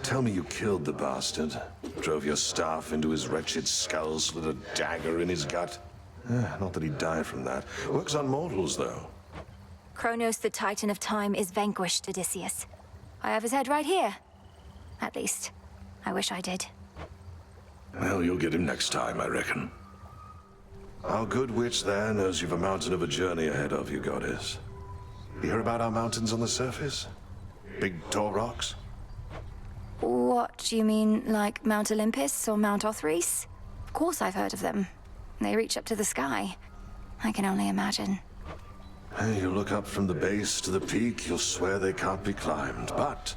tell me you killed the bastard. Drove your staff into his wretched skull, slid a dagger in his gut. Not that he'd die from that. Works on mortals, though. Kronos, the Titan of Time, is vanquished, Odysseus. I have his head right here. At least, I wish I did. Well, you'll get him next time, I reckon. Our good witch there knows you've a mountain of a journey ahead of you, goddess. You hear about our mountains on the surface? Big, tall rocks? What, do you mean, like Mount Olympus or Mount Othrys? Of course I've heard of them. They reach up to the sky. I can only imagine. You look up from the base to the peak, you'll swear they can't be climbed. But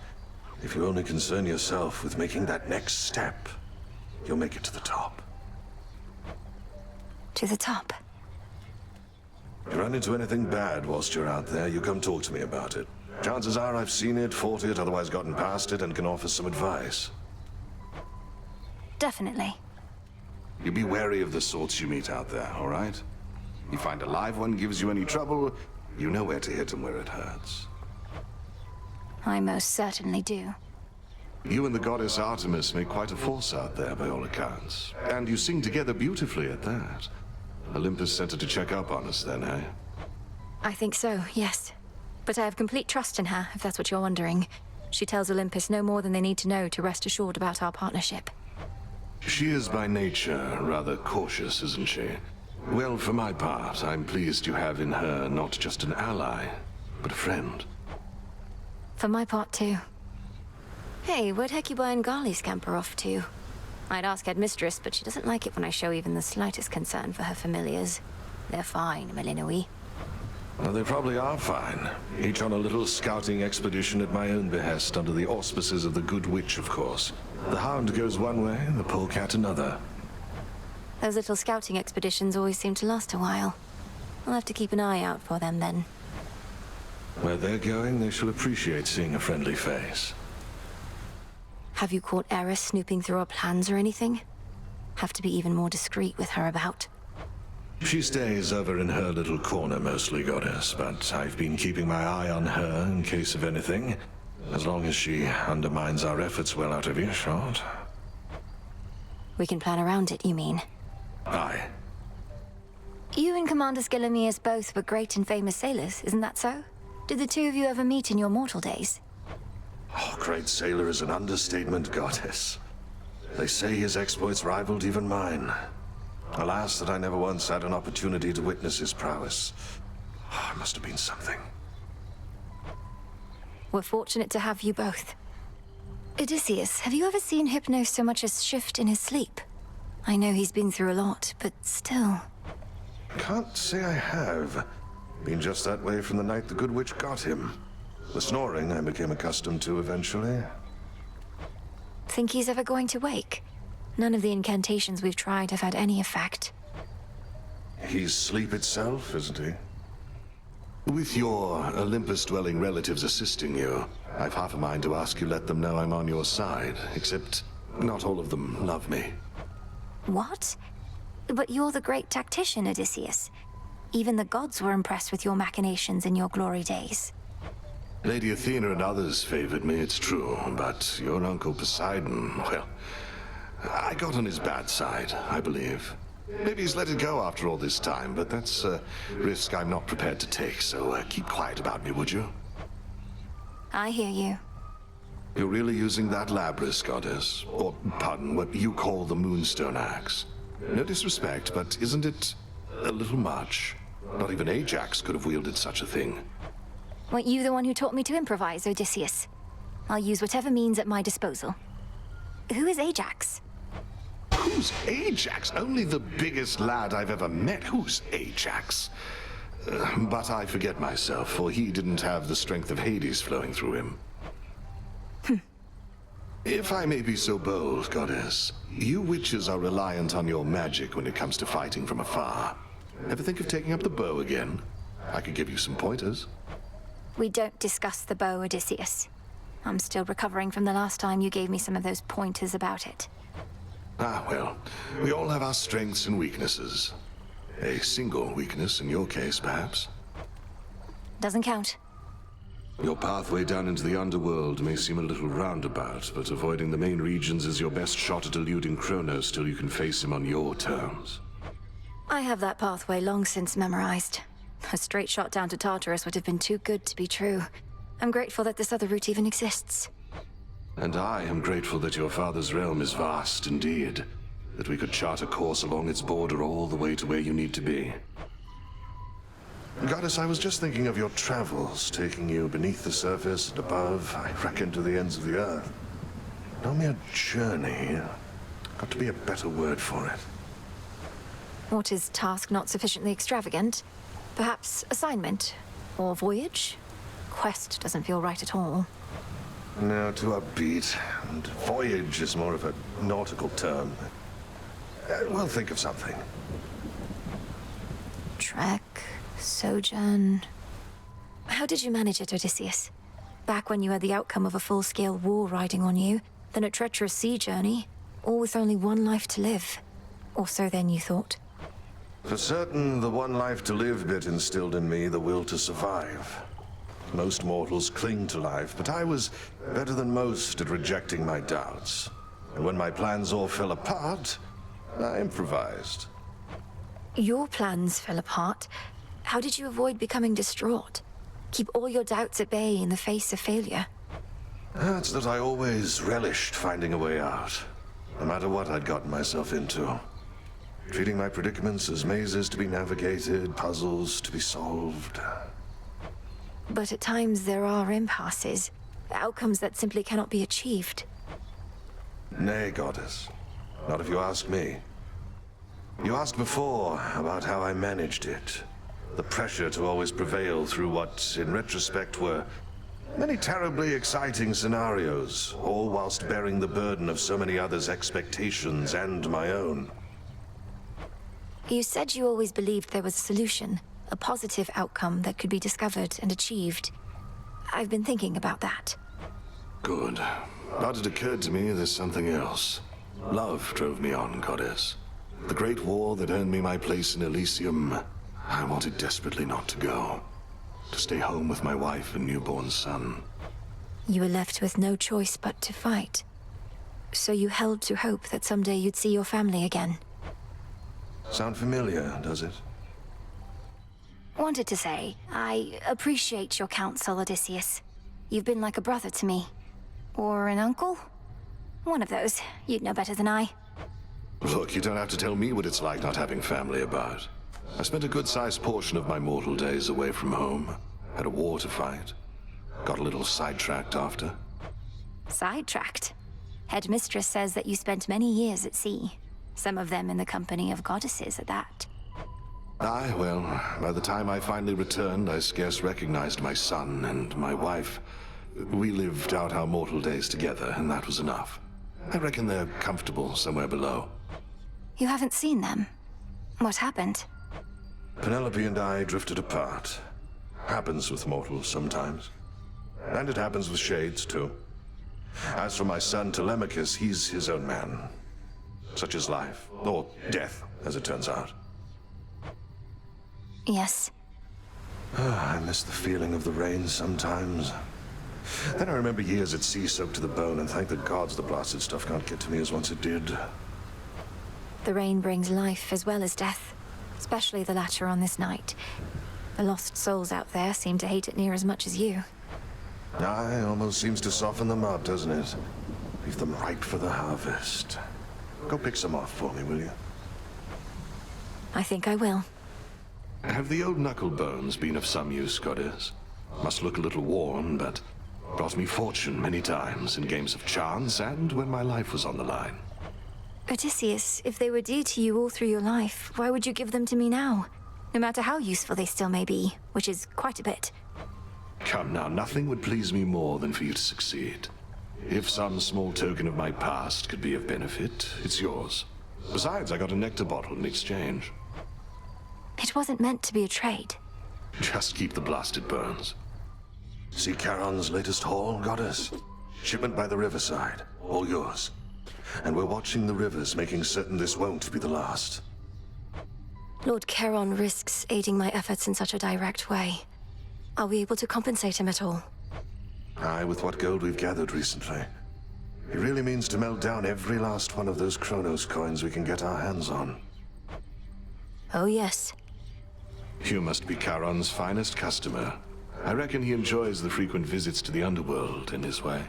if you only concern yourself with making that next step, you'll make it to the top. To the top? If you run into anything bad whilst you're out there, you come talk to me about it. Chances are I've seen it, fought it, otherwise gotten past it, and can offer some advice. Definitely. You be wary of the sorts you meet out there, all right? You find a live one gives you any trouble, you know where to hit them where it hurts. I most certainly do. You and the goddess Artemis make quite a force out there, by all accounts. And you sing together beautifully at that. Olympus sent her to check up on us then, eh? I think so, yes. But I have complete trust in her, if that's what you're wondering. She tells Olympus no more than they need to know to rest assured about our partnership. She is by nature rather cautious, isn't she? Well, for my part, I'm pleased you have in her not just an ally, but a friend. For my part, too. Hey, where'd Hecuba and Gali scamper off to? I'd ask Headmistress, but she doesn't like it when I show even the slightest concern for her familiars. They're fine, Melinoe. Well, they probably are fine. Each on a little scouting expedition at my own behest, under the auspices of the Good Witch, of course. The Hound goes one way, the Polecat another. Those little scouting expeditions always seem to last a while. I'll have to keep an eye out for them then. Where they're going, they shall appreciate seeing a friendly face. Have you caught Eris snooping through our plans or anything? Have to be even more discreet with her about. She stays over in her little corner mostly, goddess, but I've been keeping my eye on her in case of anything. As long as she undermines our efforts well out of earshot. We can plan around it, you mean? Aye. You and Commander Skilamius both were great and famous sailors, isn't that so? Did the two of you ever meet in your mortal days? Oh, great sailor is an understatement, goddess. They say his exploits rivaled even mine. Alas, that I never once had an opportunity to witness his prowess. Oh, it must have been something. We're fortunate to have you both. Odysseus, have you ever seen Hypnos so much as shift in his sleep? I know he's been through a lot, but still. Can't say I have. Been just that way from the night the Good Witch got him. The snoring I became accustomed to eventually. Think he's ever going to wake? None of the incantations we've tried have had any effect. He's sleep itself, isn't he? With your Olympus-dwelling relatives assisting you, I've half a mind to ask you let them know I'm on your side, except not all of them love me. What? But you're the great tactician, Odysseus. Even the gods were impressed with your machinations in your glory days. Lady Athena and others favored me, it's true, but your Uncle Poseidon, well, I got on his bad side, I believe. Maybe he's let it go after all this time, but that's a risk I'm not prepared to take, so keep quiet about me, would you? I hear you. You're really using that Labrys, goddess? Or, pardon, what you call the Moonstone Axe. No disrespect, but isn't it a little much? Not even Ajax could have wielded such a thing. Weren't you the one who taught me to improvise, Odysseus? I'll use whatever means at my disposal. Who is Ajax? Who's Ajax? Only the biggest lad I've ever met. Who's Ajax? But I forget myself, for he didn't have the strength of Hades flowing through him. If I may be so bold, goddess, you witches are reliant on your magic when it comes to fighting from afar. Ever think of taking up the bow again? I could give you some pointers. We don't discuss the bow, Odysseus. I'm still recovering from the last time you gave me some of those pointers about it. Ah, well, we all have our strengths and weaknesses. A single weakness in your case, perhaps. Doesn't count. Your pathway down into the underworld may seem a little roundabout, but avoiding the main regions is your best shot at eluding Kronos till you can face him on your terms. I have that pathway long since memorized. A straight shot down to Tartarus would have been too good to be true. I'm grateful that this other route even exists. And I am grateful that your father's realm is vast indeed, that we could chart a course along its border all the way to where you need to be. Goddess, I was just thinking of your travels, taking you beneath the surface and above, I reckon to the ends of the earth. Not mere journey. Got to be a better word for it. What is task not sufficiently extravagant? Perhaps assignment? Or voyage? Quest doesn't feel right at all. No, too upbeat. And voyage is more of a nautical term. We'll think of something. Trek, sojourn... How did you manage it, Odysseus? Back when you had the outcome of a full-scale war riding on you, then a treacherous sea journey, all with only one life to live. Or so then you thought. For certain, the one life to live bit instilled in me the will to survive. Most mortals cling to life, but I was better than most at rejecting my doubts. And when my plans all fell apart, I improvised. Your plans fell apart. How did you avoid becoming distraught? Keep all your doubts at bay in the face of failure? It's that I always relished finding a way out, no matter what I'd gotten myself into. Treating my predicaments as mazes to be navigated, puzzles to be solved. But at times there are impasses, outcomes that simply cannot be achieved. Nay, Goddess. Not if you ask me. You asked before about how I managed it. The pressure to always prevail through what, in retrospect, were many terribly exciting scenarios, all whilst bearing the burden of so many others' expectations and my own. You said you always believed there was a solution, a positive outcome that could be discovered and achieved. I've been thinking about that. Good. But it occurred to me there's something else. Love drove me on, Goddess. The great war that earned me my place in Elysium, I wanted desperately not to go. To stay home with my wife and newborn son. You were left with no choice but to fight. So you held to hope that someday you'd see your family again. Sound familiar, does it? Wanted to say, I appreciate your counsel, Odysseus. You've been like a brother to me. Or an uncle? One of those. You'd know better than I. Look, you don't have to tell me what it's like not having family about. I spent a good-sized portion of my mortal days away from home. Had a war to fight. Got a little sidetracked after. Sidetracked? Headmistress says that you spent many years at sea. Some of them in the company of goddesses at that. Aye, well, by the time I finally returned, I scarce recognized my son and my wife. We lived out our mortal days together, and that was enough. I reckon they're comfortable somewhere below. You haven't seen them? What happened? Penelope and I drifted apart. Happens with mortals sometimes. And it happens with shades, too. As for my son Telemachus, he's his own man. Such is life. Or death, as it turns out. Yes. I miss the feeling of the rain sometimes. Then I remember years at sea soaked to the bone and thank the gods the blasted stuff can't get to me as once it did. The rain brings life as well as death. Especially the latter on this night. The lost souls out there seem to hate it near as much as you. Aye, almost seems to soften them up, doesn't it? Leave them ripe for the harvest. Go pick some off for me, will you? I think I will. Have the old Knucklebones been of some use, Goddess? Must look a little worn, but brought me fortune many times in games of chance and when my life was on the line. Odysseus, if they were dear to you all through your life, why would you give them to me now? No matter how useful they still may be, which is quite a bit. Come now, nothing would please me more than for you to succeed. If some small token of my past could be of benefit, it's yours. Besides, I got a nectar bottle in exchange. It wasn't meant to be a trade. Just keep the blasted bones. See Charon's latest haul, Goddess? Shipment by the riverside. All yours. And we're watching the rivers, making certain this won't be the last. Lord Charon risks aiding my efforts in such a direct way. Are we able to compensate him at all? Aye, with what gold we've gathered recently. He really means to melt down every last one of those Kronos coins we can get our hands on. Oh, yes. You must be Charon's finest customer. I reckon he enjoys the frequent visits to the underworld in his way.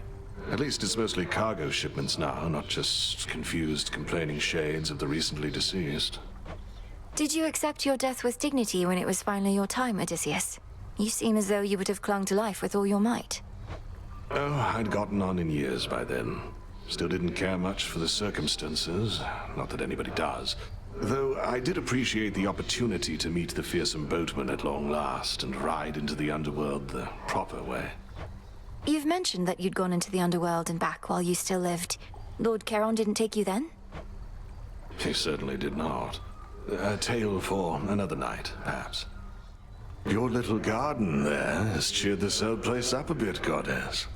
At least it's mostly cargo shipments now, not just confused, complaining shades of the recently deceased. Did you accept your death with dignity when it was finally your time, Odysseus? You seem as though you would have clung to life with all your might. Oh, I'd gotten on in years by then. Still didn't care much for the circumstances. Not that anybody does. Though I did appreciate the opportunity to meet the fearsome boatman at long last and ride into the underworld the proper way. You've mentioned that you'd gone into the underworld and back while you still lived. Lord Charon didn't take you then? He certainly did not. A tale for another night, perhaps. Your little garden there has cheered this old place up a bit, Goddess.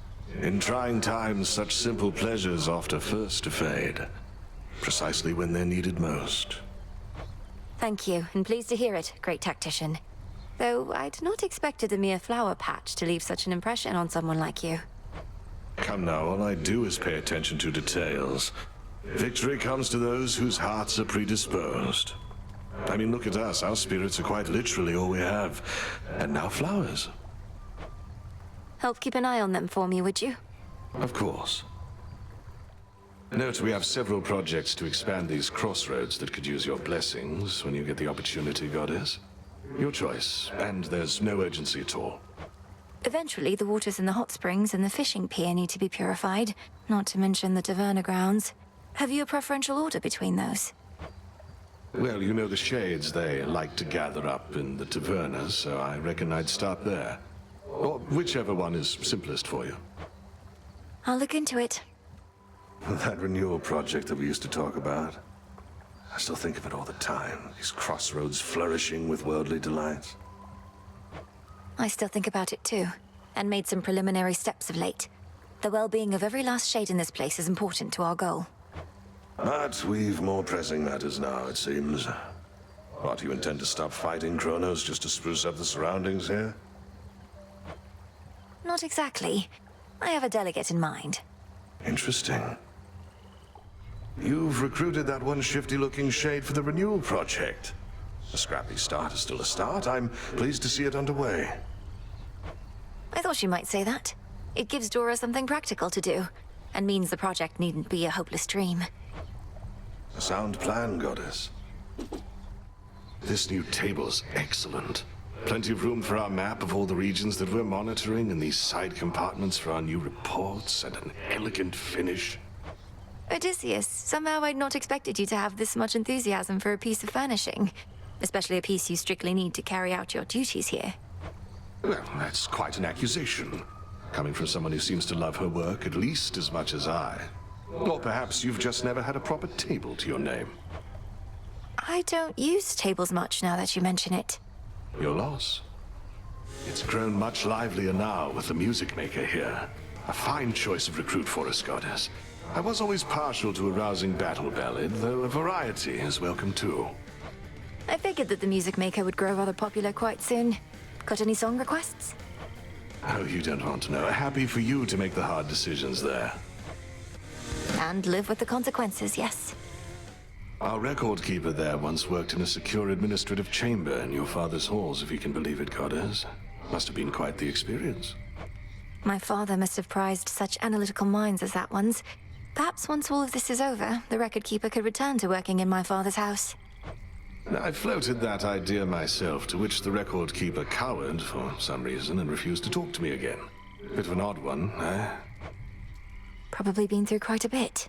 In trying times, such simple pleasures often first to fade, precisely when they're needed most. Thank you, and pleased to hear it, great tactician. Though I'd not expected a mere flower patch to leave such an impression on someone like you. Come now, all I do is pay attention to details. Victory comes to those whose hearts are predisposed. I mean, look at us. Our spirits are quite literally all we have. And now flowers. Help keep an eye on them for me, would you? Of course. Note, we have several projects to expand these crossroads that could use your blessings when you get the opportunity, Goddess. Your choice, and there's no urgency at all. Eventually, the waters in the hot springs and the fishing pier need to be purified, not to mention the taverna grounds. Have you a preferential order between those? Well, you know the shades, they like to gather up in the taverna, so I reckon I'd start there. Or whichever one is simplest for you. I'll look into it. That renewal project that we used to talk about. I still think of it all the time. These crossroads flourishing with worldly delights. I still think about it too, and made some preliminary steps of late. The well-being of every last shade in this place is important to our goal. But we've more pressing matters now, it seems. What, you intend to stop fighting Kronos just to spruce up the surroundings here? Not exactly. I have a delegate in mind. Interesting. You've recruited that one shifty-looking shade for the renewal project. A scrappy start is still a start. I'm pleased to see it underway. I thought you might say that. It gives Dora something practical to do, and means the project needn't be a hopeless dream. A sound plan, Goddess. This new table's excellent. Plenty of room for our map of all the regions that we're monitoring, and these side compartments for our new reports, and an elegant finish. Odysseus, somehow I'd not expected you to have this much enthusiasm for a piece of furnishing. Especially a piece you strictly need to carry out your duties here. Well, that's quite an accusation. Coming from someone who seems to love her work at least as much as I. Or perhaps you've just never had a proper table to your name. I don't use tables much now that you mention it. Your loss. It's grown much livelier now with the music maker here. A fine choice of recruit for us, Goddess. I was always partial to a rousing battle ballad, though a variety is welcome too. I figured that the music maker would grow rather popular quite soon. Got any song requests? Oh, you don't want to know. Happy for you to make the hard decisions there. And live with the consequences, yes. Our record keeper there once worked in a secure administrative chamber in your father's halls, if you can believe it, Goddess. Must have been quite the experience. My father must have prized such analytical minds as that one's. Perhaps once all of this is over, the record keeper could return to working in my father's house. I floated that idea myself, to which the record keeper cowered for some reason and refused to talk to me again. Bit of an odd one, eh? Probably been through quite a bit.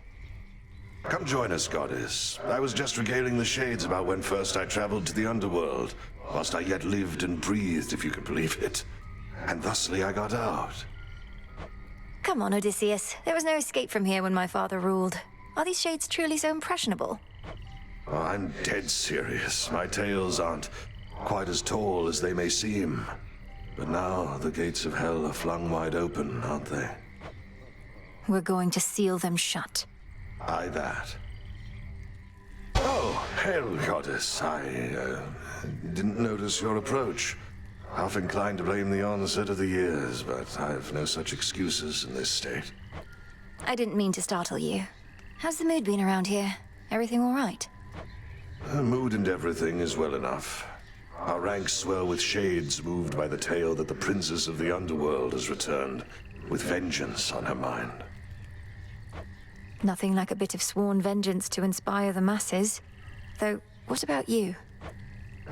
Come join us, Goddess. I was just regaling the shades about when first I traveled to the underworld, whilst I yet lived and breathed, if you can believe it. And thusly I got out. Come on, Odysseus. There was no escape from here when my father ruled. Are these shades truly so impressionable? Oh, I'm dead serious. My tales aren't quite as tall as they may seem. But now the gates of hell are flung wide open, aren't they? We're going to seal them shut. Aye, that. Oh, hail, Goddess. I didn't notice your approach. Half inclined to blame the onset of the years, but I've no such excuses in this state. I didn't mean to startle you. How's the mood been around here? Everything all right? Her mood and everything is well enough. Our ranks swell with shades moved by the tale that the princess of the underworld has returned, with vengeance on her mind. Nothing like a bit of sworn vengeance to inspire the masses. Though, what about you?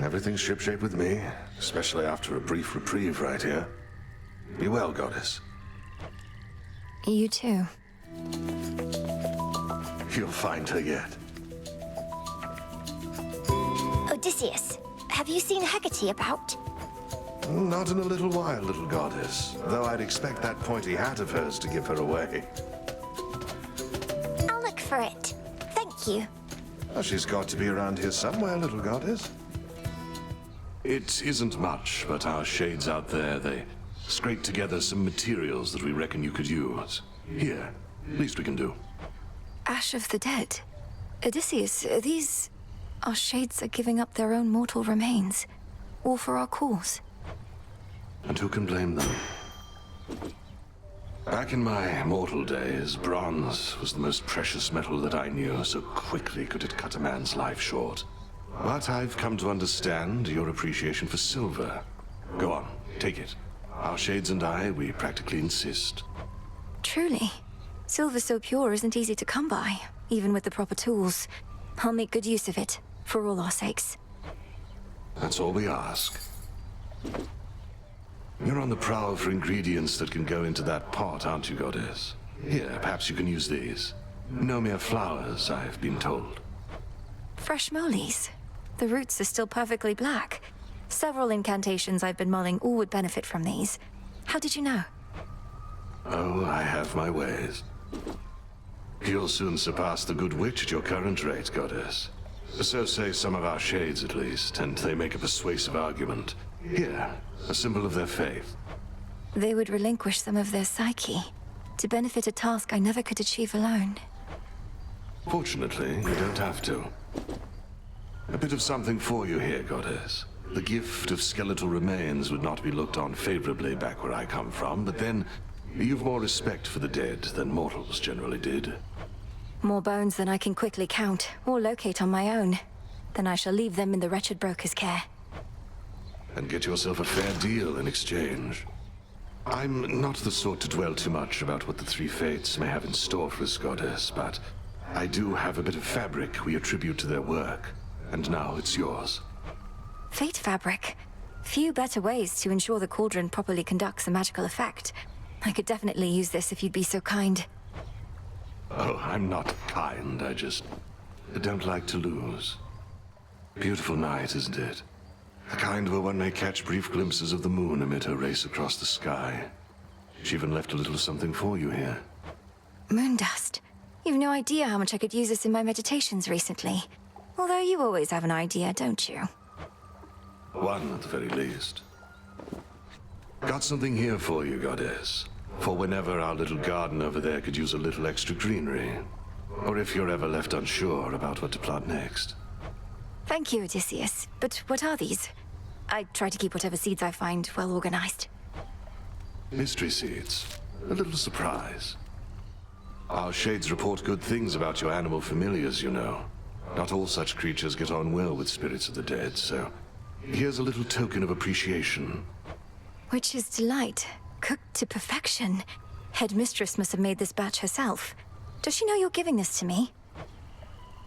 Everything's shipshape with me, especially after a brief reprieve right here. Be well, Goddess. You too. You'll find her yet. Odysseus, have you seen Hecate about? Not in a little while, little goddess. Though I'd expect that pointy hat of hers to give her away. I'll look for it. Thank you. Well, she's got to be around here somewhere, little goddess. It isn't much, but our shades out there, they scraped together some materials that we reckon you could use. Here, least we can do. Ash of the dead. Odysseus, these... Our shades are giving up their own mortal remains. All for our cause. And who can blame them? Back in my mortal days, bronze was the most precious metal that I knew, so quickly could it cut a man's life short. But I've come to understand your appreciation for silver. Go on, take it. Our shades and I, we practically insist. Truly. Silver so pure isn't easy to come by, even with the proper tools. I'll make good use of it, for all our sakes. That's all we ask. You're on the prowl for ingredients that can go into that pot, aren't you, Goddess? Here, perhaps you can use these. No mere flowers, I've been told. Fresh molies. The roots are still perfectly black. Several incantations I've been mulling all would benefit from these. How did you know? Oh, I have my ways. You'll soon surpass the good witch at your current rate, Goddess. So say some of our shades, at least, and they make a persuasive argument. Here, a symbol of their faith. They would relinquish some of their psyche to benefit a task I never could achieve alone. Fortunately, you don't have to. A bit of something for you here, Goddess. The gift of skeletal remains would not be looked on favorably back where I come from, but then you've more respect for the dead than mortals generally did. More bones than I can quickly count or locate on my own. Then I shall leave them in the wretched broker's care. And get yourself a fair deal in exchange. I'm not the sort to dwell too much about what the Three Fates may have in store for us, Goddess, but I do have a bit of fabric we attribute to their work, and now it's yours. Fate fabric. Few better ways to ensure the Cauldron properly conducts a magical effect. I could definitely use this if you'd be so kind. Oh, I'm not kind, I just don't like to lose. Beautiful night, isn't it? The kind where one may catch brief glimpses of the moon amid her race across the sky. She even left a little something for you here. Moon dust. You've no idea how much I could use this in my meditations recently. Although you always have an idea, don't you? One, at the very least. Got something here for you, Goddess. For whenever our little garden over there could use a little extra greenery. Or if you're ever left unsure about what to plant next. Thank you, Odysseus. But what are these? I try to keep whatever seeds I find well organized. Mystery seeds. A little surprise. Our shades report good things about your animal familiars, you know. Not all such creatures get on well with spirits of the dead, so here's a little token of appreciation. Witch's delight. Cooked to perfection. Headmistress must have made this batch herself. Does she know you're giving this to me?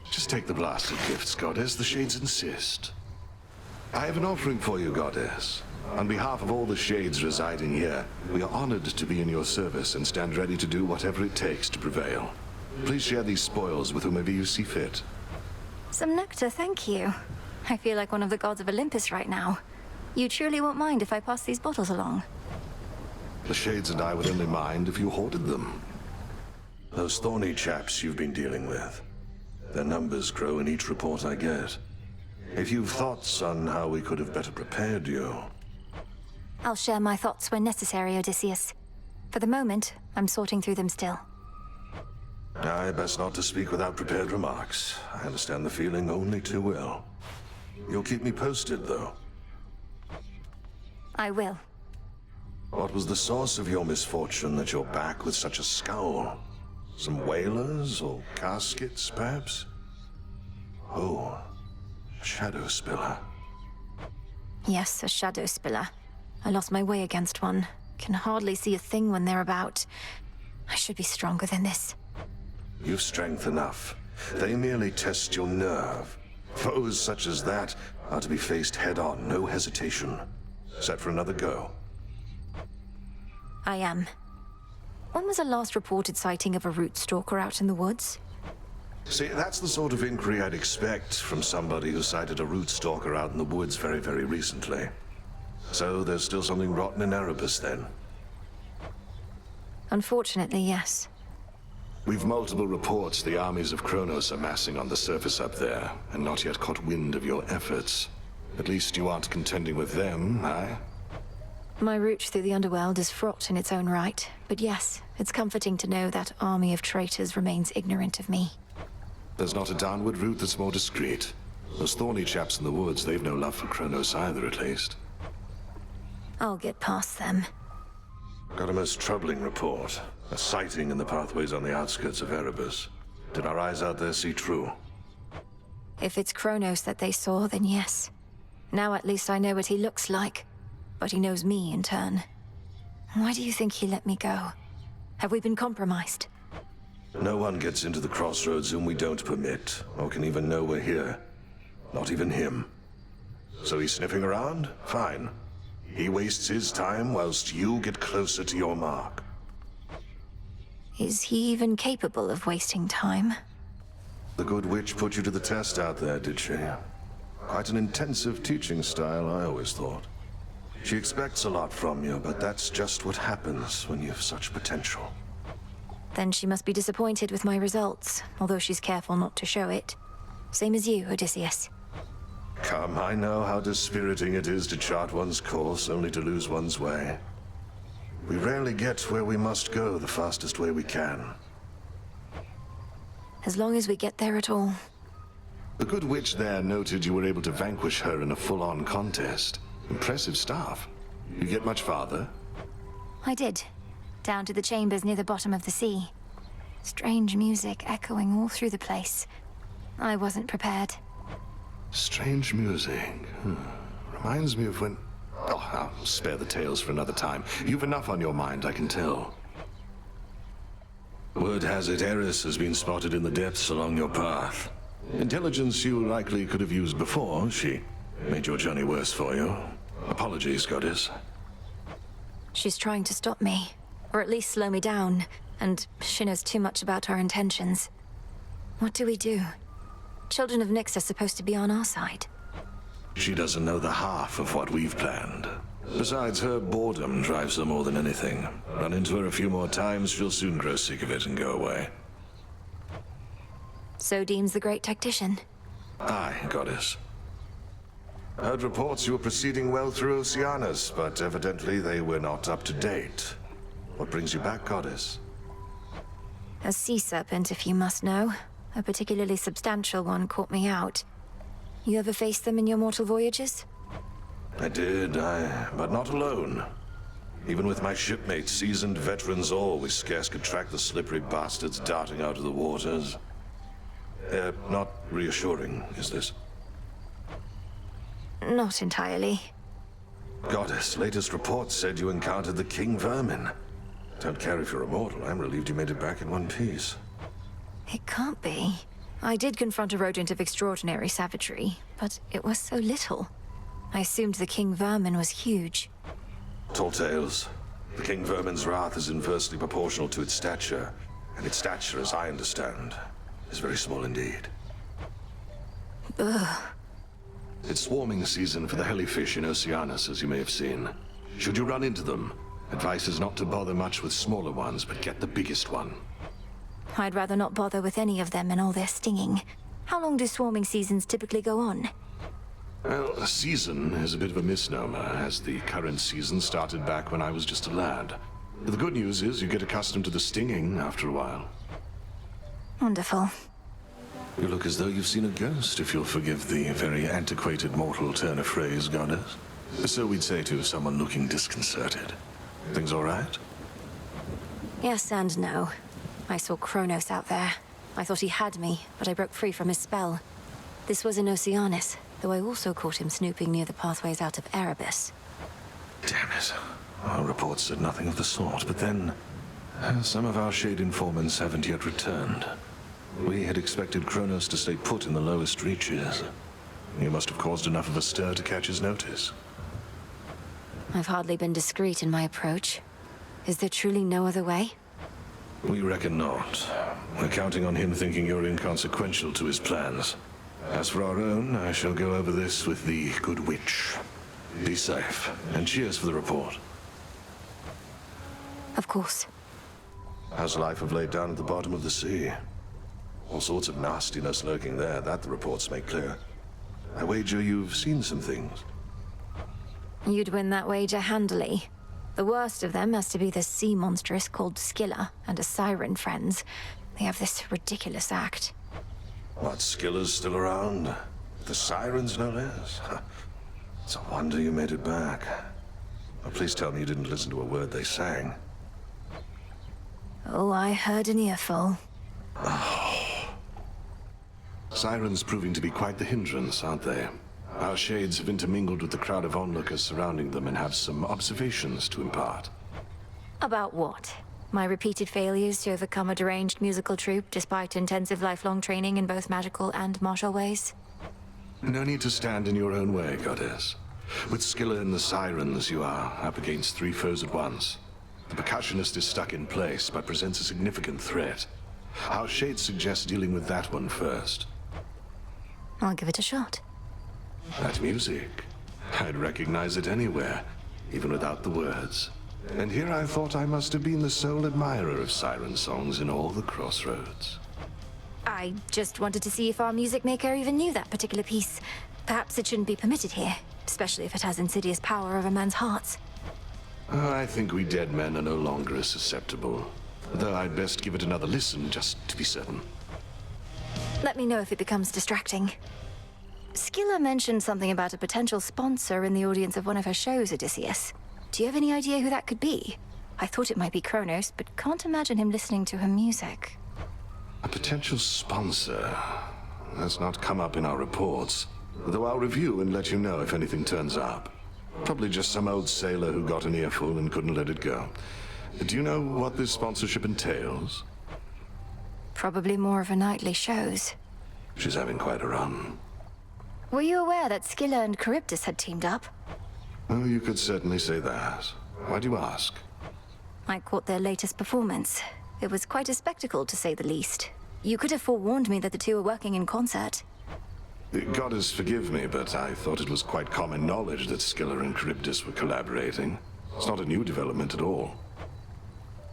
Just take the blasted gifts, Goddess. The shades insist. I have an offering for you, Goddess. On behalf of all the shades residing here, we are honored to be in your service and stand ready to do whatever it takes to prevail. Please share these spoils with whomever you see fit. Some nectar, thank you. I feel like one of the gods of Olympus right now. You truly won't mind if I pass these bottles along? The shades and I would only mind if you hoarded them. Those thorny chaps you've been dealing with. Their numbers grow in each report I get. If you've thoughts on how we could have better prepared you... I'll share my thoughts when necessary, Odysseus. For the moment, I'm sorting through them still. Aye, best not to speak without prepared remarks. I understand the feeling only too well. You'll keep me posted, though. I will. What was the source of your misfortune that you're back with such a scowl? Some whalers or caskets, perhaps? Oh, shadow spiller. Yes, a shadow spiller. I lost my way against one. Can hardly see a thing when they're about. I should be stronger than this. You've strength enough. They merely test your nerve. Foes such as that are to be faced head-on, no hesitation. Set for another go. I am. When was the last reported sighting of a root stalker out in the woods? See, that's the sort of inquiry I'd expect from somebody who sighted a root stalker out in the woods very, very recently. So there's still something rotten in Erebus, then? Unfortunately, yes. We've multiple reports the armies of Kronos are massing on the surface up there, and not yet caught wind of your efforts. At least you aren't contending with them, eh? My route through the underworld is fraught in its own right, but yes, it's comforting to know that army of traitors remains ignorant of me. There's not a downward route that's more discreet. Those thorny chaps in the woods, they've no love for Kronos either, at least. I'll get past them. Got a most troubling report. A sighting in the pathways on the outskirts of Erebus. Did our eyes out there see true? If it's Kronos that they saw, then yes. Now at least I know what he looks like. But he knows me in turn. Why do you think he let me go? Have we been compromised? No one gets into the crossroads whom we don't permit, or can even know we're here. Not even him. So he's sniffing around? Fine. He wastes his time whilst you get closer to your mark. Is he even capable of wasting time? The good witch put you to the test out there, did she? Quite an intensive teaching style, I always thought. She expects a lot from you, but that's just what happens when you've such potential. Then she must be disappointed with my results, although she's careful not to show it. Same as you, Odysseus. Come, I know how dispiriting it is to chart one's course only to lose one's way. We rarely get where we must go the fastest way we can. As long as we get there at all. The good witch there noted you were able to vanquish her in a full-on contest. Impressive stuff. You get much farther? I did. Down to the chambers near the bottom of the sea. Strange music echoing all through the place. I wasn't prepared. Strange music. Reminds me of when... Oh, I'll spare the tales for another time. You've enough on your mind, I can tell. Word has it Eris has been spotted in the depths along your path. Intelligence you likely could have used before. She made your journey worse for you. Apologies, Goddess. She's trying to stop me. Or at least slow me down. And she knows too much about our intentions. What do we do? Children of Nyx are supposed to be on our side. She doesn't know the half of what we've planned. Besides, her boredom drives her more than anything. Run into her a few more times, she'll soon grow sick of it and go away. So deems the great tactician. Aye, Goddess. Heard reports you were proceeding well through Oceanus, but evidently they were not up to date. What brings you back, Goddess? A sea serpent, if you must know. A particularly substantial one caught me out. You ever faced them in your mortal voyages? I did, but not alone. Even with my shipmates, seasoned veterans all, we scarce could track the slippery bastards darting out of the waters. Not reassuring, is this? Not entirely. Goddess, latest reports said you encountered the King Vermin. Don't care if you're immortal, I'm relieved you made it back in one piece. It can't be. I did confront a rodent of extraordinary savagery, but it was so little. I assumed the King Vermin was huge. Tall tales. The King Vermin's wrath is inversely proportional to its stature, and its stature, as I understand, is very small indeed. Ugh. It's swarming season for the hellyfish in Oceanus, as you may have seen. Should you run into them, advice is not to bother much with smaller ones, but get the biggest one. I'd rather not bother with any of them and all their stinging. How long do swarming seasons typically go on? Well, a season is a bit of a misnomer, as the current season started back when I was just a lad. The good news is you get accustomed to the stinging after a while. Wonderful. You look as though you've seen a ghost, if you'll forgive the very antiquated mortal turn of phrase, Goddess. So we'd say to someone looking disconcerted. Things all right? Yes and no. I saw Kronos out there. I thought he had me, but I broke free from his spell. This was in Oceanus, though I also caught him snooping near the pathways out of Erebus. Damn it. Our reports said nothing of the sort, but then... some of our Shade informants haven't yet returned. We had expected Kronos to stay put in the lowest reaches. You must have caused enough of a stir to catch his notice. I've hardly been discreet in my approach. Is there truly no other way? We reckon not. We're counting on him thinking you're inconsequential to his plans. As for our own, I shall go over this with the good witch. Be safe, and cheers for the report. Of course. How's life of late down at the bottom of the sea? All sorts of nastiness lurking there, that the reports make clear. I wager you've seen some things. You'd win that wager handily. The worst of them has to be the sea monstrous called Scylla and a siren friends. They have this ridiculous act. What, Skiller's still around? The sirens, no less? It's a wonder you made it back. Oh, please tell me you didn't listen to a word they sang. Oh, I heard an earful. Sirens proving to be quite the hindrance, aren't they? Our shades have intermingled with the crowd of onlookers surrounding them and have some observations to impart. About what? My repeated failures to overcome a deranged musical troupe despite intensive lifelong training in both magical and martial ways? No need to stand in your own way, Goddess. With Scylla and the Sirens, you are up against three foes at once. The percussionist is stuck in place, but presents a significant threat. Our shades suggest dealing with that one first. I'll give it a shot. That music. I'd recognize it anywhere, even without the words. And here I thought I must have been the sole admirer of siren songs in all the crossroads. I just wanted to see if our music maker even knew that particular piece. Perhaps it shouldn't be permitted here, especially if it has insidious power over men's hearts. Oh, I think we dead men are no longer as susceptible. Though I'd best give it another listen, just to be certain. Let me know if it becomes distracting. Scylla mentioned something about a potential sponsor in the audience of one of her shows, Odysseus. Do you have any idea who that could be? I thought it might be Kronos, but can't imagine him listening to her music. A potential sponsor? That's not come up in our reports. Though I'll review and let you know if anything turns up. Probably just some old sailor who got an earful and couldn't let it go. Do you know what this sponsorship entails? Probably more of a nightly shows. She's having quite a run. Were you aware that Scylla and Charybdis had teamed up? Oh, you could certainly say that. Why do you ask? I caught their latest performance. It was quite a spectacle, to say the least. You could have forewarned me that the two were working in concert. Goddess forgive me, but I thought it was quite common knowledge that Scylla and Charybdis were collaborating. It's not a new development at all.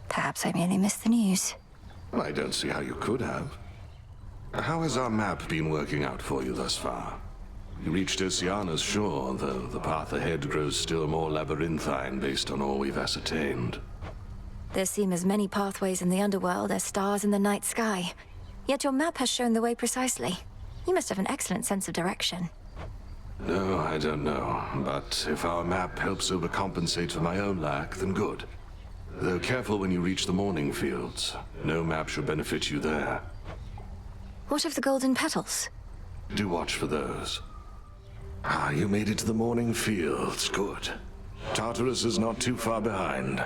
Perhaps I merely missed the news. I don't see how you could have. How has our map been working out for you thus far? You reached Oceanus shore, though the path ahead grows still more labyrinthine based on all we've ascertained. There seem as many pathways in the underworld as stars in the night sky. Yet your map has shown the way precisely. You must have an excellent sense of direction. No, I don't know. But if our map helps overcompensate for my own lack, then good. Though careful when you reach the morning fields. No map should benefit you there. What of the golden petals? Do watch for those. Ah, you made it to the morning fields. Good. Tartarus is not too far behind.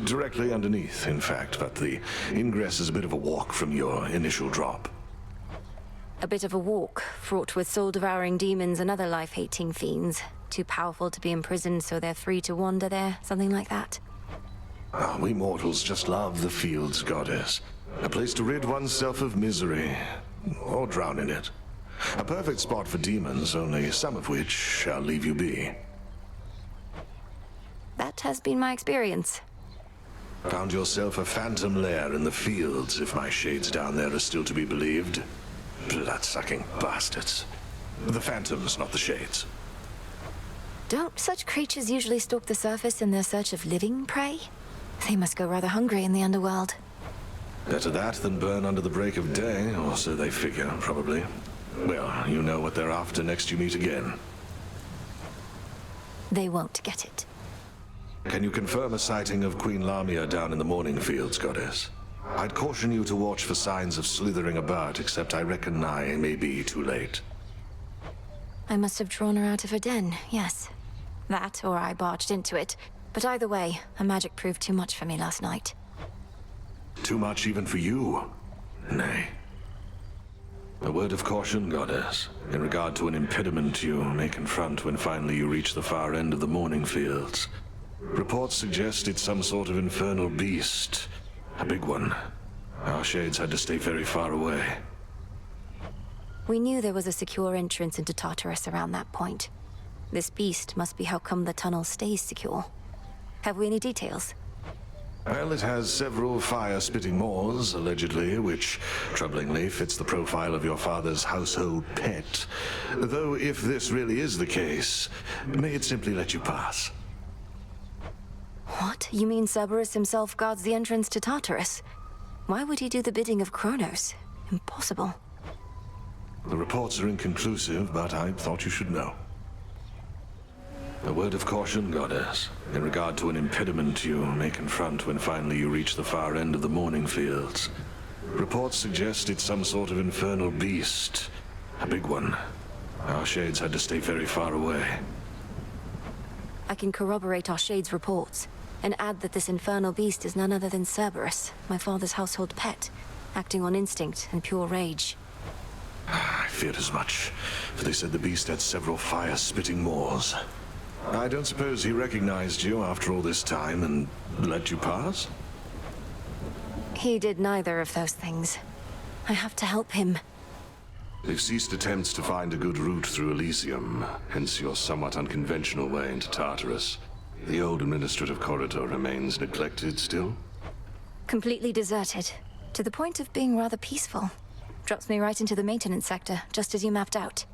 Directly underneath, in fact, but the ingress is a bit of a walk from your initial drop. A bit of a walk, fraught with soul-devouring demons and other life-hating fiends. Too powerful to be imprisoned, so they're free to wander there, something like that. Ah, we mortals just love the fields, Goddess. A place to rid oneself of misery, or drown in it. A perfect spot for demons, only some of which shall leave you be. That has been my experience. Found yourself a phantom lair in the fields, if my shades down there are still to be believed. Blood-sucking bastards. The phantoms, not the shades. Don't such creatures usually stalk the surface in their search of living prey? They must go rather hungry in the underworld. Better that than burn under the break of day, or so they figure, probably. Well, you know what they're after next you meet again. They won't get it. Can you confirm a sighting of Queen Lamia down in the morning fields, Goddess? I'd caution you to watch for signs of slithering about, except I reckon I may be too late. I must have drawn her out of her den, yes. That, or I barged into it. But either way, her magic proved too much for me last night. Too much even for you? Nay. A word of caution, Goddess, in regard to an impediment you may confront when finally you reach the far end of the morning fields. Reports suggest it's some sort of infernal beast. A big one. Our shades had to stay very far away. We knew there was a secure entrance into Tartarus around that point. This beast must be how come the tunnel stays secure. Have we any details? Well, it has several fire-spitting maws, allegedly, which, troublingly, fits the profile of your father's household pet. Though, if this really is the case, may it simply let you pass. What? You mean Cerberus himself guards the entrance to Tartarus? Why would he do the bidding of Kronos? Impossible. The reports are inconclusive, but I thought you should know. A word of caution, Goddess, in regard to an impediment you may confront when finally you reach the far end of the morning fields. Reports suggest it's some sort of infernal beast. A big one. Our shades had to stay very far away. I can corroborate our Shade's reports, and add that this infernal beast is none other than Cerberus, my father's household pet, acting on instinct and pure rage. I feared as much, for they said the beast had several fire-spitting maws. I don't suppose he recognized you after all this time and let you pass? He did neither of those things. I have to help him. They've ceased attempts to find a good route through Elysium, hence your somewhat unconventional way into Tartarus. The old administrative corridor remains neglected still? Completely deserted, to the point of being rather peaceful. Drops me right into the maintenance sector, just as you mapped out.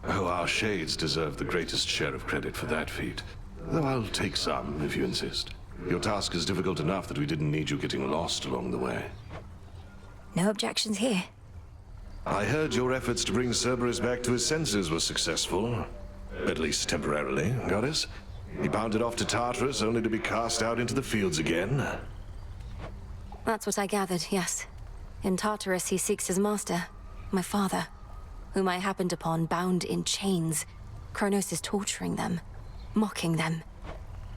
Oh, our shades deserve the greatest share of credit for that feat. Though I'll take some, if you insist. Your task is difficult enough that we didn't need you getting lost along the way. No objections here. I heard your efforts to bring Cerberus back to his senses were successful. At least temporarily, Goddess. He bounded off to Tartarus only to be cast out into the fields again. That's what I gathered, yes. In Tartarus he seeks his master, my father, whom I happened upon bound in chains. Kronos is torturing them, mocking them.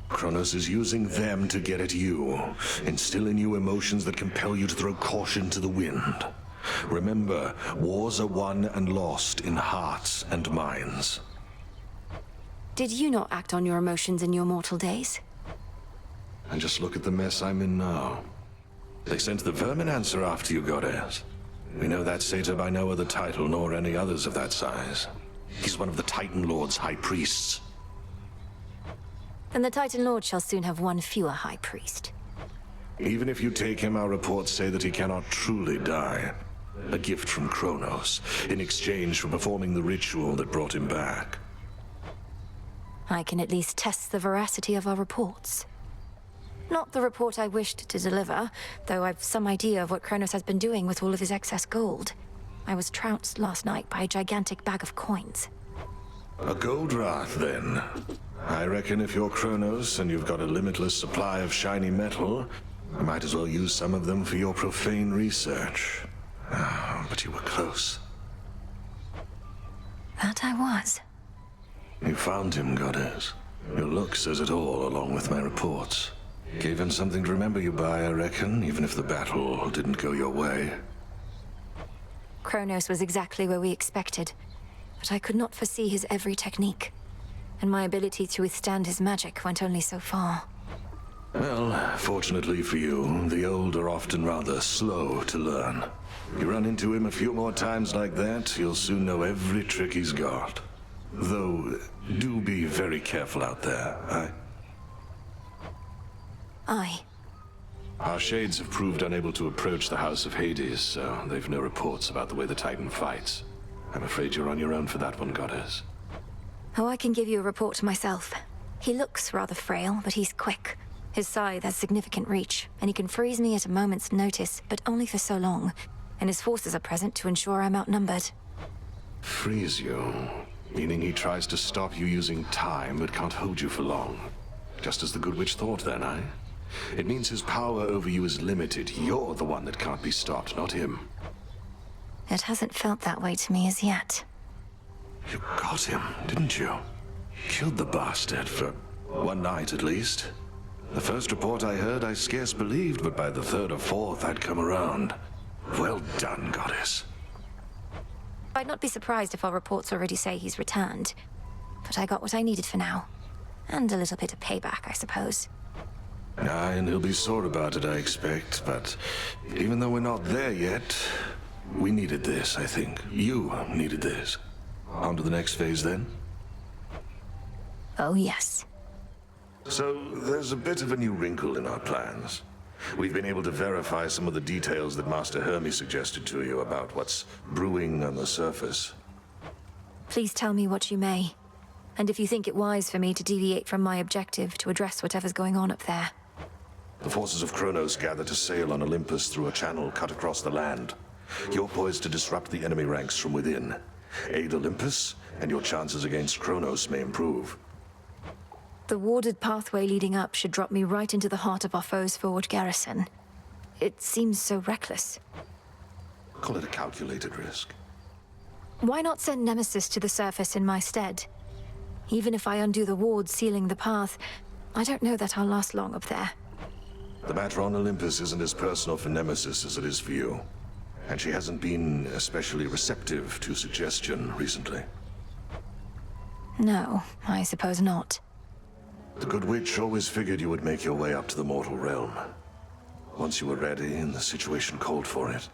Kronos is using them to get at you, instill in you emotions that compel you to throw caution to the wind. Remember, wars are won and lost in hearts and minds. Did you not act on your emotions in your mortal days? And just look at the mess I'm in now. They sent the vermin answer after you, Goddess. We know that satyr by no other title, nor any others of that size. He's one of the Titan Lord's high priests. Then the Titan Lord shall soon have one fewer high priest. Even if you take him, our reports say that he cannot truly die. A gift from Kronos, in exchange for performing the ritual that brought him back. I can at least test the veracity of our reports. Not the report I wished to deliver, though I've some idea of what Kronos has been doing with all of his excess gold. I was trounced last night by a gigantic bag of coins. A gold wrath, then. I reckon if you're Kronos and you've got a limitless supply of shiny metal, you might as well use some of them for your profane research. Ah, but you were close. That I was. You found him, Goddess. Your look says it all, along with my reports. Gave him something to remember you by, I reckon, even if the battle didn't go your way. Kronos was exactly where we expected, but I could not foresee his every technique, and my ability to withstand his magic went only so far. Well, fortunately for you, the old are often rather slow to learn. You run into him a few more times like that, you'll soon know every trick he's got. Though, do be very careful out there, Aye. Our shades have proved unable to approach the House of Hades, so they've no reports about the way the Titan fights. I'm afraid you're on your own for that one, Goddess. Oh, I can give you a report myself. He looks rather frail, but he's quick. His scythe has significant reach, and he can freeze me at a moment's notice, but only for so long. And his forces are present to ensure I'm outnumbered. Freeze you? Meaning he tries to stop you using time, but can't hold you for long. Just as the Good Witch thought then, eh? It means his power over you is limited. You're the one that can't be stopped, not him. It hasn't felt that way to me as yet. You got him, didn't you? Killed the bastard for one night at least. The first report I heard I scarce believed, but by the third or fourth I'd come around. Well done, Goddess. I'd not be surprised if our reports already say he's returned. But I got what I needed for now. And a little bit of payback, I suppose. Aye, and he'll be sore about it, I expect. But even though we're not there yet, we needed this, I think. You needed this. On to the next phase, then? Oh, yes. So, there's a bit of a new wrinkle in our plans. We've been able to verify some of the details that Master Hermes suggested to you about what's brewing on the surface. Please tell me what you may. And if you think it wise for me to deviate from my objective to address whatever's going on up there. The forces of Kronos gather to sail on Olympus through a channel cut across the land. You're poised to disrupt the enemy ranks from within. Aid Olympus, and your chances against Kronos may improve. The warded pathway leading up should drop me right into the heart of our foe's forward garrison. It seems so reckless. Call it a calculated risk. Why not send Nemesis to the surface in my stead? Even if I undo the ward sealing the path, I don't know that I'll last long up there. The matter on Olympus isn't as personal for Nemesis as it is for you. And she hasn't been especially receptive to suggestion recently. No, I suppose not. The Good Witch always figured you would make your way up to the mortal realm. Once you were ready and the situation called for it.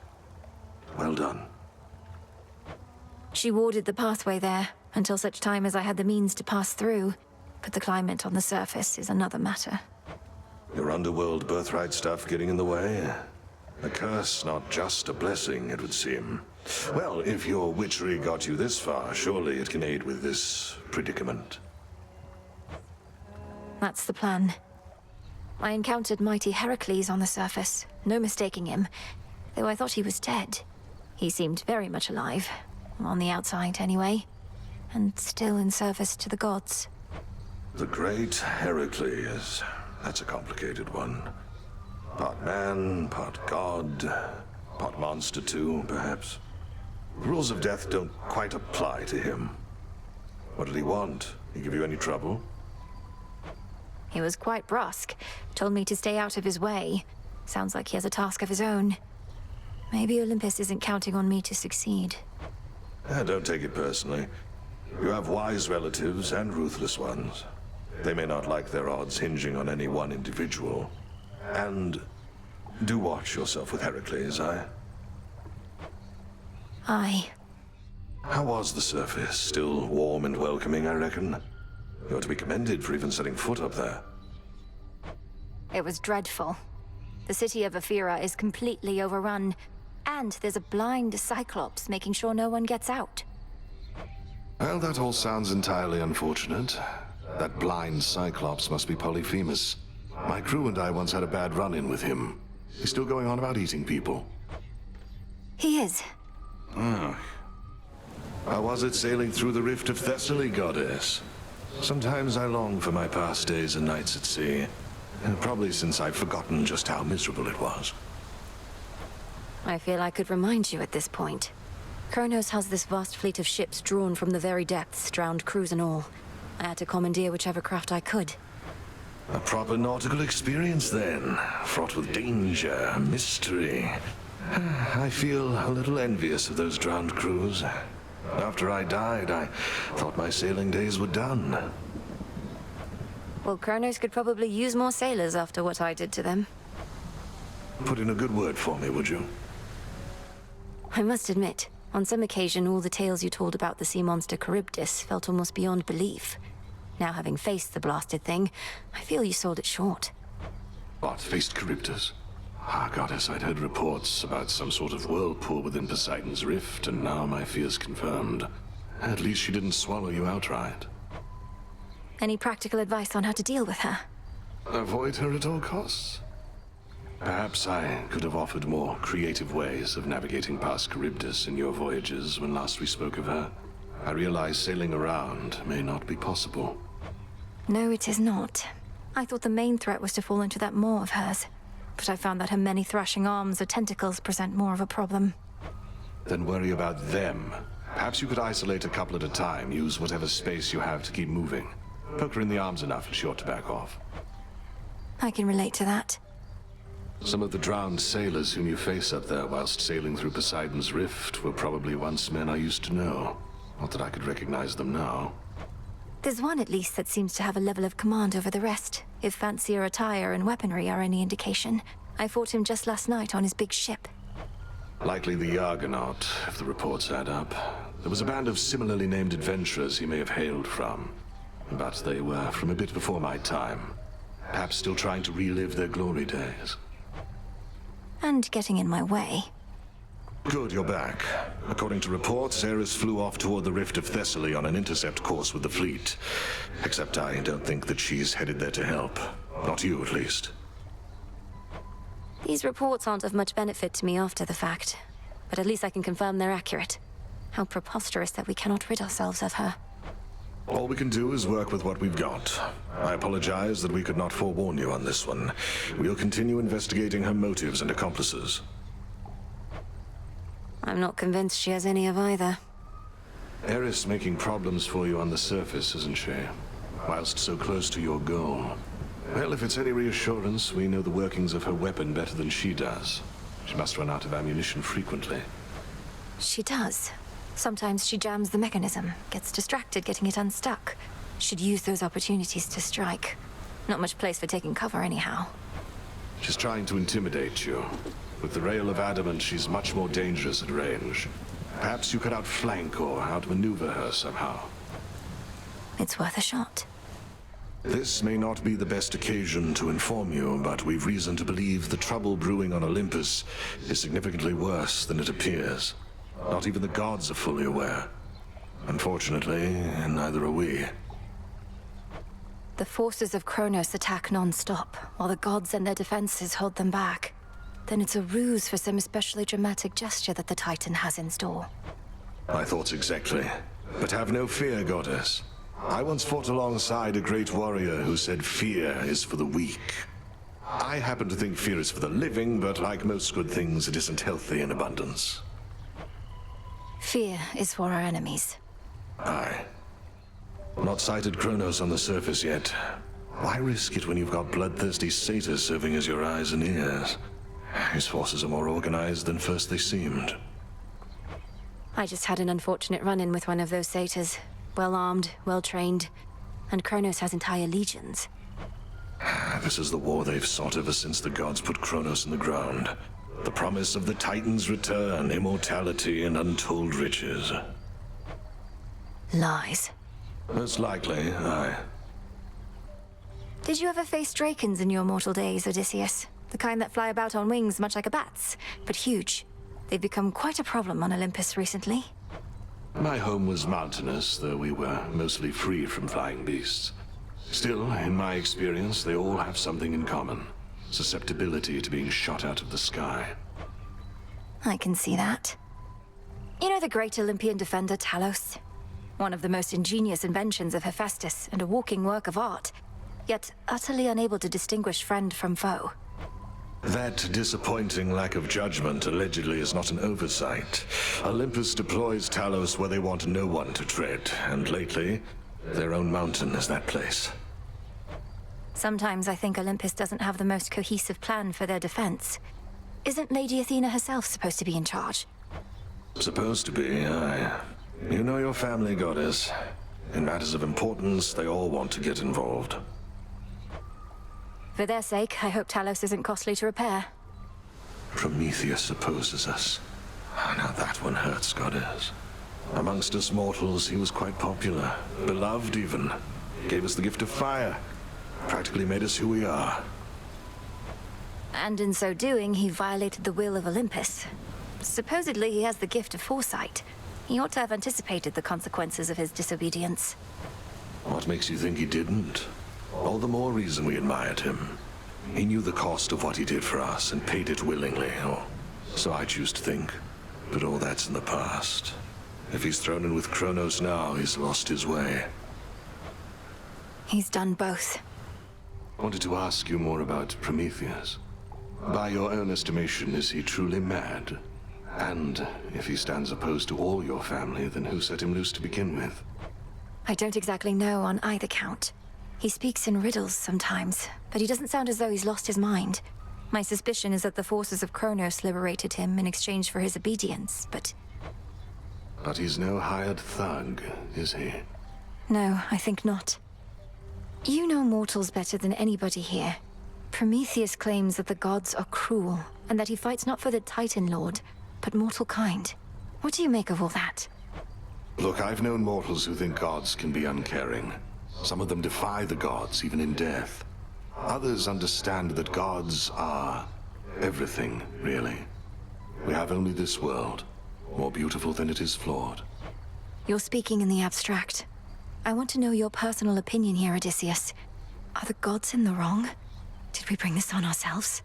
Well done. She warded the pathway there, until such time as I had the means to pass through. But the climate on the surface is another matter. Your underworld birthright stuff getting in the way? A curse, not just a blessing, it would seem. Well, if your witchery got you this far, surely it can aid with this predicament. That's the plan. I encountered mighty Heracles on the surface, no mistaking him, though I thought he was dead. He seemed very much alive, on the outside anyway, and still in service to the gods. The great Heracles. That's a complicated one. Part man, part god, part monster too, perhaps. The rules of death don't quite apply to him. What did he want? He give you any trouble? He was quite brusque, told me to stay out of his way. Sounds like he has a task of his own. Maybe Olympus isn't counting on me to succeed. Don't take it personally. You have wise relatives and ruthless ones. They may not like their odds hinging on any one individual. And do watch yourself with Heracles, aye? Aye. How was the surface? Still warm and welcoming, I reckon? You're to be commended for even setting foot up there. It was dreadful. The city of Aphira is completely overrun, and there's a blind Cyclops making sure no one gets out. Well, that all sounds entirely unfortunate. That blind Cyclops must be Polyphemus. My crew and I once had a bad run-in with him. He's still going on about eating people. He is. Ah. How was it sailing through the rift of Thessaly, goddess? Sometimes I long for my past days and nights at sea. And probably since I've forgotten just how miserable it was. I feel I could remind you at this point. Kronos has this vast fleet of ships drawn from the very depths, drowned crews and all. I had to commandeer whichever craft I could. A proper nautical experience then, fraught with danger, mystery. I feel a little envious of those drowned crews. After I died, I thought my sailing days were done. Well, Kronos could probably use more sailors after what I did to them. Put in a good word for me, would you? I must admit, on some occasion all the tales you told about the sea monster Charybdis felt almost beyond belief. Now having faced the blasted thing, I feel you sold it short. What, faced Charybdis? Ah, goddess, I'd heard reports about some sort of whirlpool within Poseidon's rift, and now my fears confirmed. At least she didn't swallow you outright. Any practical advice on how to deal with her? Avoid her at all costs? Perhaps I could have offered more creative ways of navigating past Charybdis in your voyages when last we spoke of her. I realize sailing around may not be possible. No, it is not. I thought the main threat was to fall into that maw of hers. But I found that her many thrashing arms or tentacles present more of a problem. Then worry about them. Perhaps you could isolate a couple at a time, use whatever space you have to keep moving. Poke her in the arms enough and she'll to back off. I can relate to that. Some of the drowned sailors whom you face up there whilst sailing through Poseidon's Rift were probably once men I used to know. Not that I could recognize them now. There's one at least that seems to have a level of command over the rest, if fancier attire and weaponry are any indication. I fought him just last night on his big ship. Likely the Argonaut, if the reports add up. There was a band of similarly named adventurers he may have hailed from. But they were from a bit before my time. Perhaps still trying to relive their glory days. And getting in my way. Good, you're back. According to reports, Ares flew off toward the Rift of Thessaly on an intercept course with the fleet. Except I don't think that she's headed there to help. Not you, at least. These reports aren't of much benefit to me after the fact. But at least I can confirm they're accurate. How preposterous that we cannot rid ourselves of her. All we can do is work with what we've got. I apologize that we could not forewarn you on this one. We'll continue investigating her motives and accomplices. I'm not convinced she has any of either. Ares making problems for you on the surface, isn't she? Whilst so close to your goal. Well, if it's any reassurance, we know the workings of her weapon better than she does. She must run out of ammunition frequently. She does. Sometimes she jams the mechanism, gets distracted getting it unstuck. Should use those opportunities to strike. Not much place for taking cover anyhow. She's trying to intimidate you. With the rail of adamant, she's much more dangerous at range. Perhaps you could outflank or outmaneuver her somehow. It's worth a shot. This may not be the best occasion to inform you, but we've reason to believe the trouble brewing on Olympus is significantly worse than it appears. Not even the gods are fully aware. Unfortunately, neither are we. The forces of Kronos attack non-stop, while the gods and their defenses hold them back. Then it's a ruse for some especially dramatic gesture that the Titan has in store. My thoughts exactly. But have no fear, goddess. I once fought alongside a great warrior who said fear is for the weak. I happen to think fear is for the living, but like most good things, it isn't healthy in abundance. Fear is for our enemies. Aye. Not sighted Kronos on the surface yet. Why risk it when you've got bloodthirsty satyrs serving as your eyes and ears? His forces are more organized than first they seemed. I just had an unfortunate run-in with one of those satyrs. Well-armed, well-trained, and Kronos has entire legions. This is the war they've sought ever since the gods put Kronos in the ground. The promise of the Titan's return, immortality, and untold riches. Lies. Most likely, aye. Did you ever face Drakens in your mortal days, Odysseus? The kind that fly about on wings much like a bat's, but huge. They've become quite a problem on Olympus recently. My home was mountainous, though we were mostly free from flying beasts. Still, in my experience, they all have something in common. Susceptibility to being shot out of the sky. I can see that. You know the great Olympian defender Talos? One of the most ingenious inventions of Hephaestus and a walking work of art, yet utterly unable to distinguish friend from foe. That disappointing lack of judgment allegedly is not an oversight. Olympus deploys Talos where they want no one to tread, and lately, their own mountain is that place. Sometimes I think Olympus doesn't have the most cohesive plan for their defense. Isn't Lady Athena herself supposed to be in charge? Supposed to be, aye. You know your family, goddess. In matters of importance, they all want to get involved. For their sake, I hope Talos isn't costly to repair. Prometheus opposes us. Now that one hurts, goddess. Amongst us mortals, he was quite popular. Beloved, even. Gave us the gift of fire. Practically made us who we are. And in so doing, he violated the will of Olympus. Supposedly, he has the gift of foresight. He ought to have anticipated the consequences of his disobedience. What makes you think he didn't? All the more reason we admired him. He knew the cost of what he did for us and paid it willingly, or so I choose to think. But all that's in the past. If he's thrown in with Kronos now, he's lost his way. He's done both. I wanted to ask you more about Prometheus. By your own estimation, is he truly mad? And if he stands opposed to all your family, then who set him loose to begin with? I don't exactly know on either count. He speaks in riddles sometimes, but he doesn't sound as though he's lost his mind. My suspicion is that the forces of Kronos liberated him in exchange for his obedience, but... But he's no hired thug, is he? No, I think not. You know mortals better than anybody here. Prometheus claims that the gods are cruel, and that he fights not for the Titan Lord, but mortal kind. What do you make of all that? Look, I've known mortals who think gods can be uncaring. Some of them defy the gods, even in death. Others understand that gods are everything, really. We have only this world, more beautiful than it is flawed. You're speaking in the abstract. I want to know your personal opinion here, Odysseus. Are the gods in the wrong? Did we bring this on ourselves?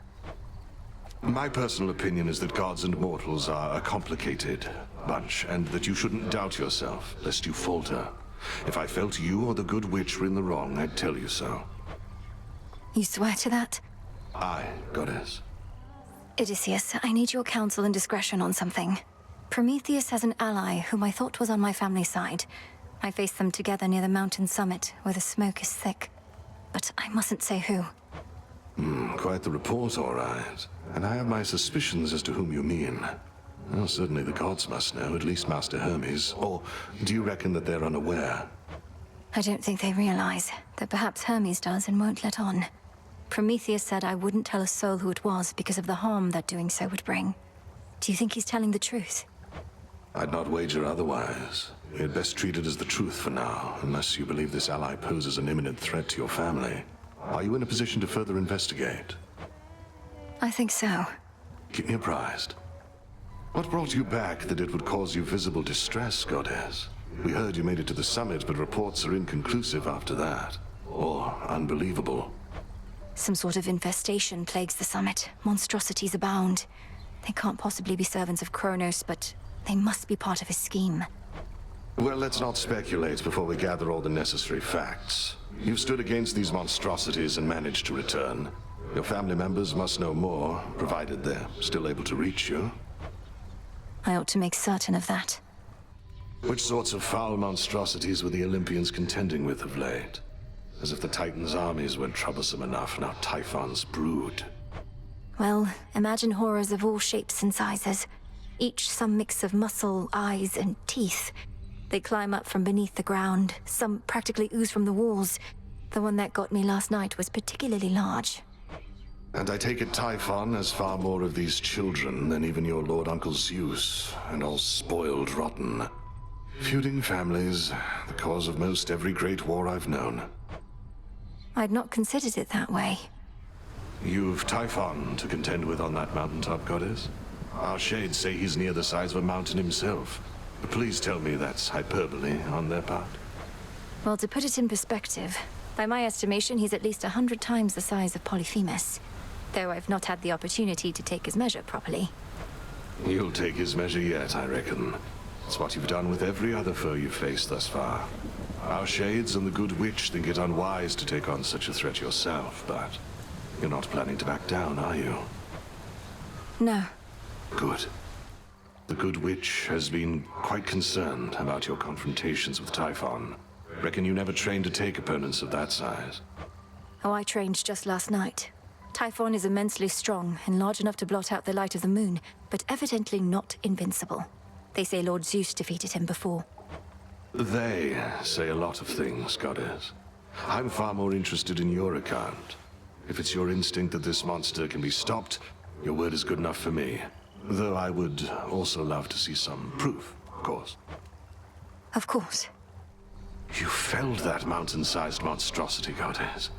My personal opinion is that gods and mortals are a complicated bunch, and that you shouldn't doubt yourself, lest you falter. If I felt you or the good witch were in the wrong, I'd tell you so. You swear to that? Aye, goddess. Odysseus, I need your counsel and discretion on something. Prometheus has an ally whom I thought was on my family's side. I faced them together near the mountain summit, where the smoke is thick. But I mustn't say who. Quite the report, all right. And I have my suspicions as to whom you mean. Well, certainly the gods must know, at least Master Hermes. Or do you reckon that they're unaware? I don't think they realize that perhaps Hermes does and won't let on. Prometheus said I wouldn't tell a soul who it was because of the harm that doing so would bring. Do you think he's telling the truth? I'd not wager otherwise. We had best treat it as the truth for now, unless you believe this ally poses an imminent threat to your family. Are you in a position to further investigate? I think so. Keep me apprised. What brought you back that it would cause you visible distress, goddess? We heard you made it to the summit, but reports are inconclusive after that. Or unbelievable. Some sort of infestation plagues the summit. Monstrosities abound. They can't possibly be servants of Kronos, but they must be part of his scheme. Well, let's not speculate before we gather all the necessary facts. You've stood against these monstrosities and managed to return. Your family members must know more, provided they're still able to reach you. I ought to make certain of that. Which sorts of foul monstrosities were the Olympians contending with of late? As if the Titans' armies weren't troublesome enough, now Typhon's brood. Well, imagine horrors of all shapes and sizes. Each some mix of muscle, eyes, and teeth. They climb up from beneath the ground. Some practically ooze from the walls. The one that got me last night was particularly large. And I take it Typhon has far more of these children than even your Lord Uncle Zeus, and all spoiled rotten. Feuding families, the cause of most every great war I've known. I'd not considered it that way. You've Typhon to contend with on that mountaintop, goddess? Our shades say he's near the size of a mountain himself. But please tell me that's hyperbole on their part. Well, to put it in perspective, by my estimation, he's at least 100 times the size of Polyphemus. Though I've not had the opportunity to take his measure properly. You'll take his measure yet, I reckon. It's what you've done with every other foe you've faced thus far. Our shades and the good witch think it unwise to take on such a threat yourself, but you're not planning to back down, are you? No. Good. The good witch has been quite concerned about your confrontations with Typhon. Reckon you never trained to take opponents of that size. Oh, I trained just last night. Typhon is immensely strong and large enough to blot out the light of the moon, but evidently not invincible. They say Lord Zeus defeated him before. They say a lot of things, goddess. I'm far more interested in your account. If it's your instinct that this monster can be stopped, your word is good enough for me. Though I would also love to see some proof, of course. Of course. You felled that mountain-sized monstrosity, goddess.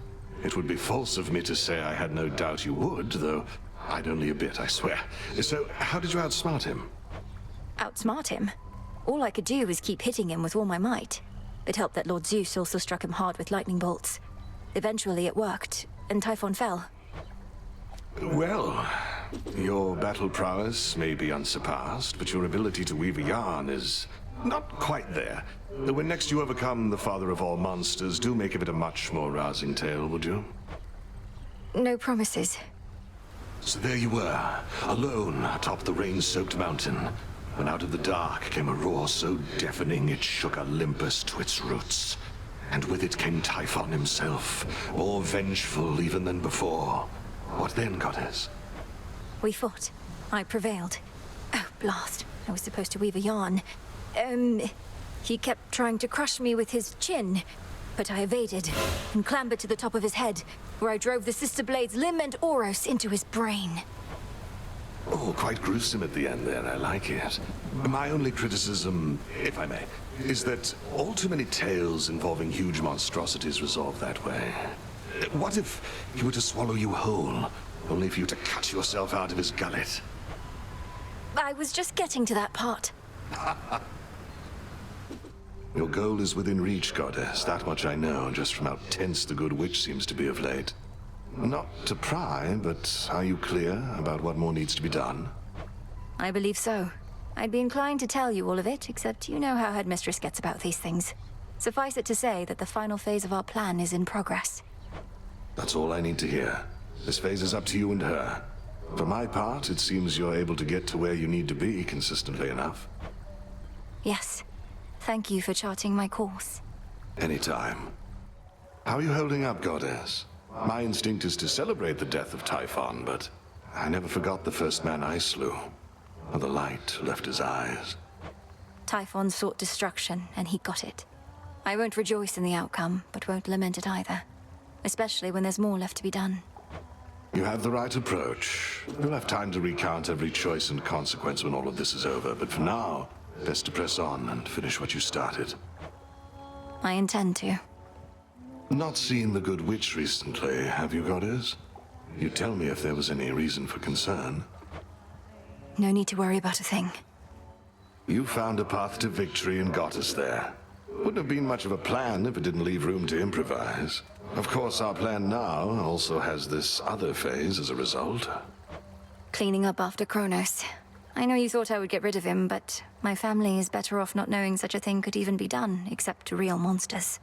It would be false of me to say I had no doubt you would, though I'd only a bit, I swear. So, how did you outsmart him? Outsmart him? All I could do was keep hitting him with all my might. It helped that Lord Zeus also struck him hard with lightning bolts. Eventually it worked, and Typhon fell. Well, your battle prowess may be unsurpassed, but your ability to weave a yarn is Not quite there. When next you overcome the father of all monsters, do make of it a much more rousing tale, would you? No promises. So there you were, alone atop the rain-soaked mountain, when out of the dark came a roar so deafening it shook Olympus to its roots. And with it came Typhon himself, more vengeful even than before. What then, goddess? We fought. I prevailed. Oh, blast. I was supposed to weave a yarn. He kept trying to crush me with his chin, but I evaded and clambered to the top of his head, where I drove the Sister Blade's limb and Oros into his brain. Oh, quite gruesome at the end there, I like it. My only criticism, if I may, is that all too many tales involving huge monstrosities resolve that way. What if he were to swallow you whole, only for you to cut yourself out of his gullet? I was just getting to that part. Your goal is within reach, goddess. That much I know, just from how tense the good witch seems to be of late. Not to pry, but are you clear about what more needs to be done? I believe so. I'd be inclined to tell you all of it, except you know how Headmistress gets about these things. Suffice it to say that the final phase of our plan is in progress. That's all I need to hear. This phase is up to you and her. For my part, it seems you're able to get to where you need to be consistently enough. Yes. Thank you for charting my course. Anytime. How are you holding up, goddess? My instinct is to celebrate the death of Typhon, but I never forgot the first man I slew. Or the light left his eyes. Typhon sought destruction, and he got it. I won't rejoice in the outcome, but won't lament it either. Especially when there's more left to be done. You have the right approach. You'll have time to recount every choice and consequence when all of this is over, but for now, best to press on and finish what you started. I intend to. Not seen the Good Witch recently, have you, goddess? You'd tell me if there was any reason for concern. No need to worry about a thing. You found a path to victory and got us there. Wouldn't have been much of a plan if it didn't leave room to improvise. Of course, our plan now also has this other phase as a result. Cleaning up after Kronos. I know you thought I would get rid of him, but my family is better off not knowing such a thing could even be done, except to real monsters.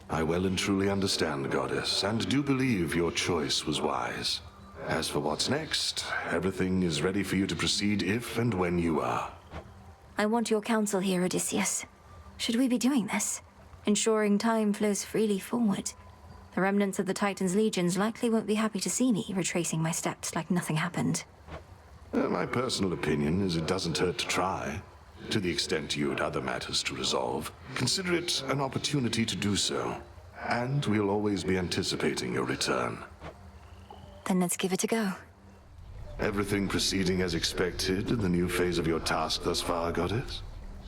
I well and truly understand, goddess, and do believe your choice was wise. As for what's next, everything is ready for you to proceed if and when you are. I want your counsel here, Odysseus. Should we be doing this? Ensuring time flows freely forward. The remnants of the Titan's legions likely won't be happy to see me retracing my steps like nothing happened. My personal opinion is it doesn't hurt to try. To the extent you had other matters to resolve, consider it an opportunity to do so. And we'll always be anticipating your return. Then let's give it a go. Everything proceeding as expected in the new phase of your task thus far, goddess?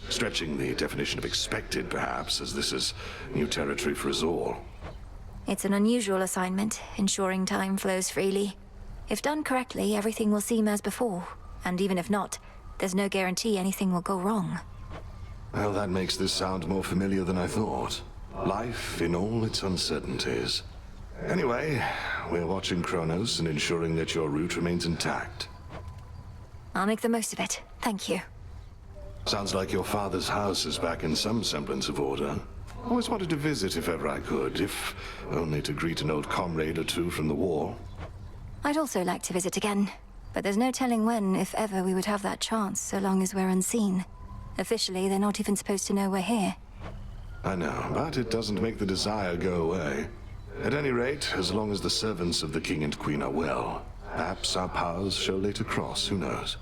Stretching the definition of expected, perhaps, as this is new territory for us all. It's an unusual assignment, ensuring time flows freely. If done correctly, everything will seem as before. And even if not, there's no guarantee anything will go wrong. Well, that makes this sound more familiar than I thought. Life in all its uncertainties. Anyway, we're watching Kronos and ensuring that your route remains intact. I'll make the most of it. Thank you. Sounds like your father's house is back in some semblance of order. Always wanted to visit if ever I could, if only to greet an old comrade or two from the war. I'd also like to visit again, but there's no telling when, if ever, we would have that chance, so long as we're unseen. Officially, they're not even supposed to know we're here. I know, but it doesn't make the desire go away. At any rate, as long as the servants of the king and queen are well, perhaps our paths shall later cross, who knows?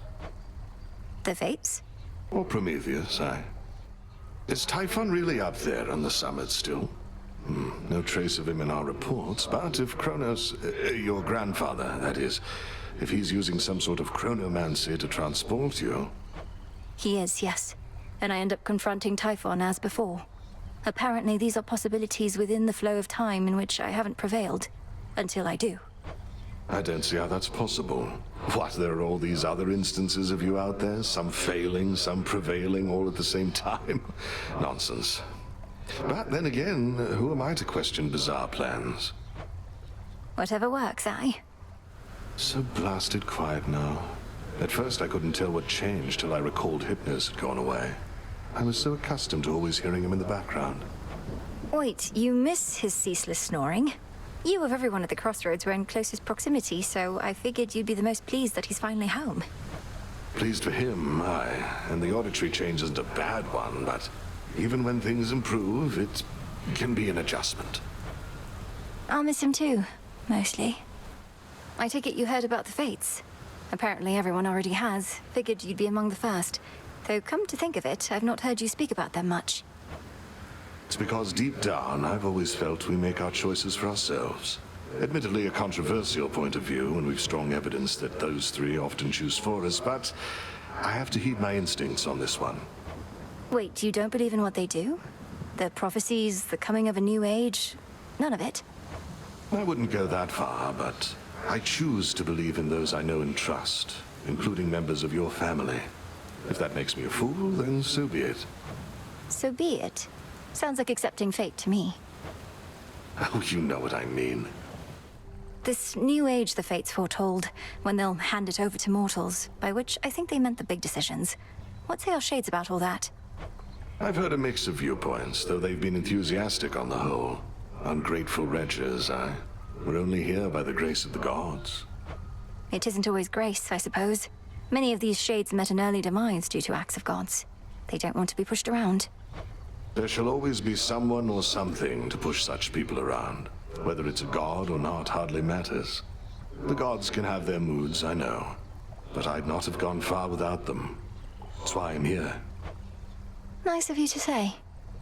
The Fates? Or Prometheus, aye. Is Typhon really up there on the summit still? No trace of him in our reports, but if Kronos, your grandfather, that is, if he's using some sort of chronomancy to transport you... He is, yes. And I end up confronting Typhon as before. Apparently these are possibilities within the flow of time in which I haven't prevailed. Until I do. I don't see how that's possible. What, there are all these other instances of you out there? Some failing, some prevailing, all at the same time? Nonsense. But then again, who am I to question bizarre plans? Whatever works, aye? So blasted quiet now. At first I couldn't tell what changed till I recalled Hypnos had gone away. I was so accustomed to always hearing him in the background. Wait, you miss his ceaseless snoring? You of everyone at the crossroads were in closest proximity, so I figured you'd be the most pleased that he's finally home. Pleased for him, aye. And the auditory change isn't a bad one, but even when things improve, it can be an adjustment. I'll miss him too, mostly. I take it you heard about the fates. Apparently everyone already has. Figured you'd be among the first. Though come to think of it, I've not heard you speak about them much. It's because deep down, I've always felt we make our choices for ourselves. Admittedly a controversial point of view, and we've strong evidence that those three often choose for us, but I have to heed my instincts on this one. Wait, you don't believe in what they do? The prophecies, the coming of a new age? None of it? I wouldn't go that far, but I choose to believe in those I know and trust, including members of your family. If that makes me a fool, then so be it. So be it. Sounds like accepting fate to me. Oh, you know what I mean. This new age the fates foretold, when they'll hand it over to mortals, by which I think they meant the big decisions. What say our shades about all that? I've heard a mix of viewpoints, though they've been enthusiastic on the whole. Ungrateful wretches, We're only here by the grace of the gods. It isn't always grace, I suppose. Many of these shades met an early demise due to acts of gods. They don't want to be pushed around. There shall always be someone or something to push such people around. Whether it's a god or not hardly matters. The gods can have their moods, I know. But I'd not have gone far without them. That's why I'm here. Nice of you to say.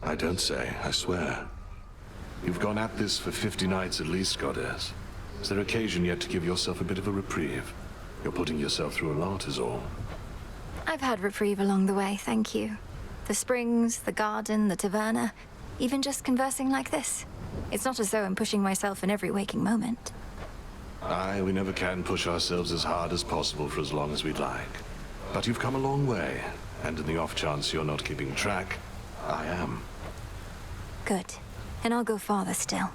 I don't say, I swear. You've gone at this for 50 nights at least, goddess. Is there occasion yet to give yourself a bit of a reprieve? You're putting yourself through a lot is all. I've had reprieve along the way, thank you. The springs, the garden, the taverna, even just conversing like this. It's not as though I'm pushing myself in every waking moment. Aye, we never can push ourselves as hard as possible for as long as we'd like. But you've come a long way, and in the off chance you're not keeping track, I am. Good. And I'll go farther still.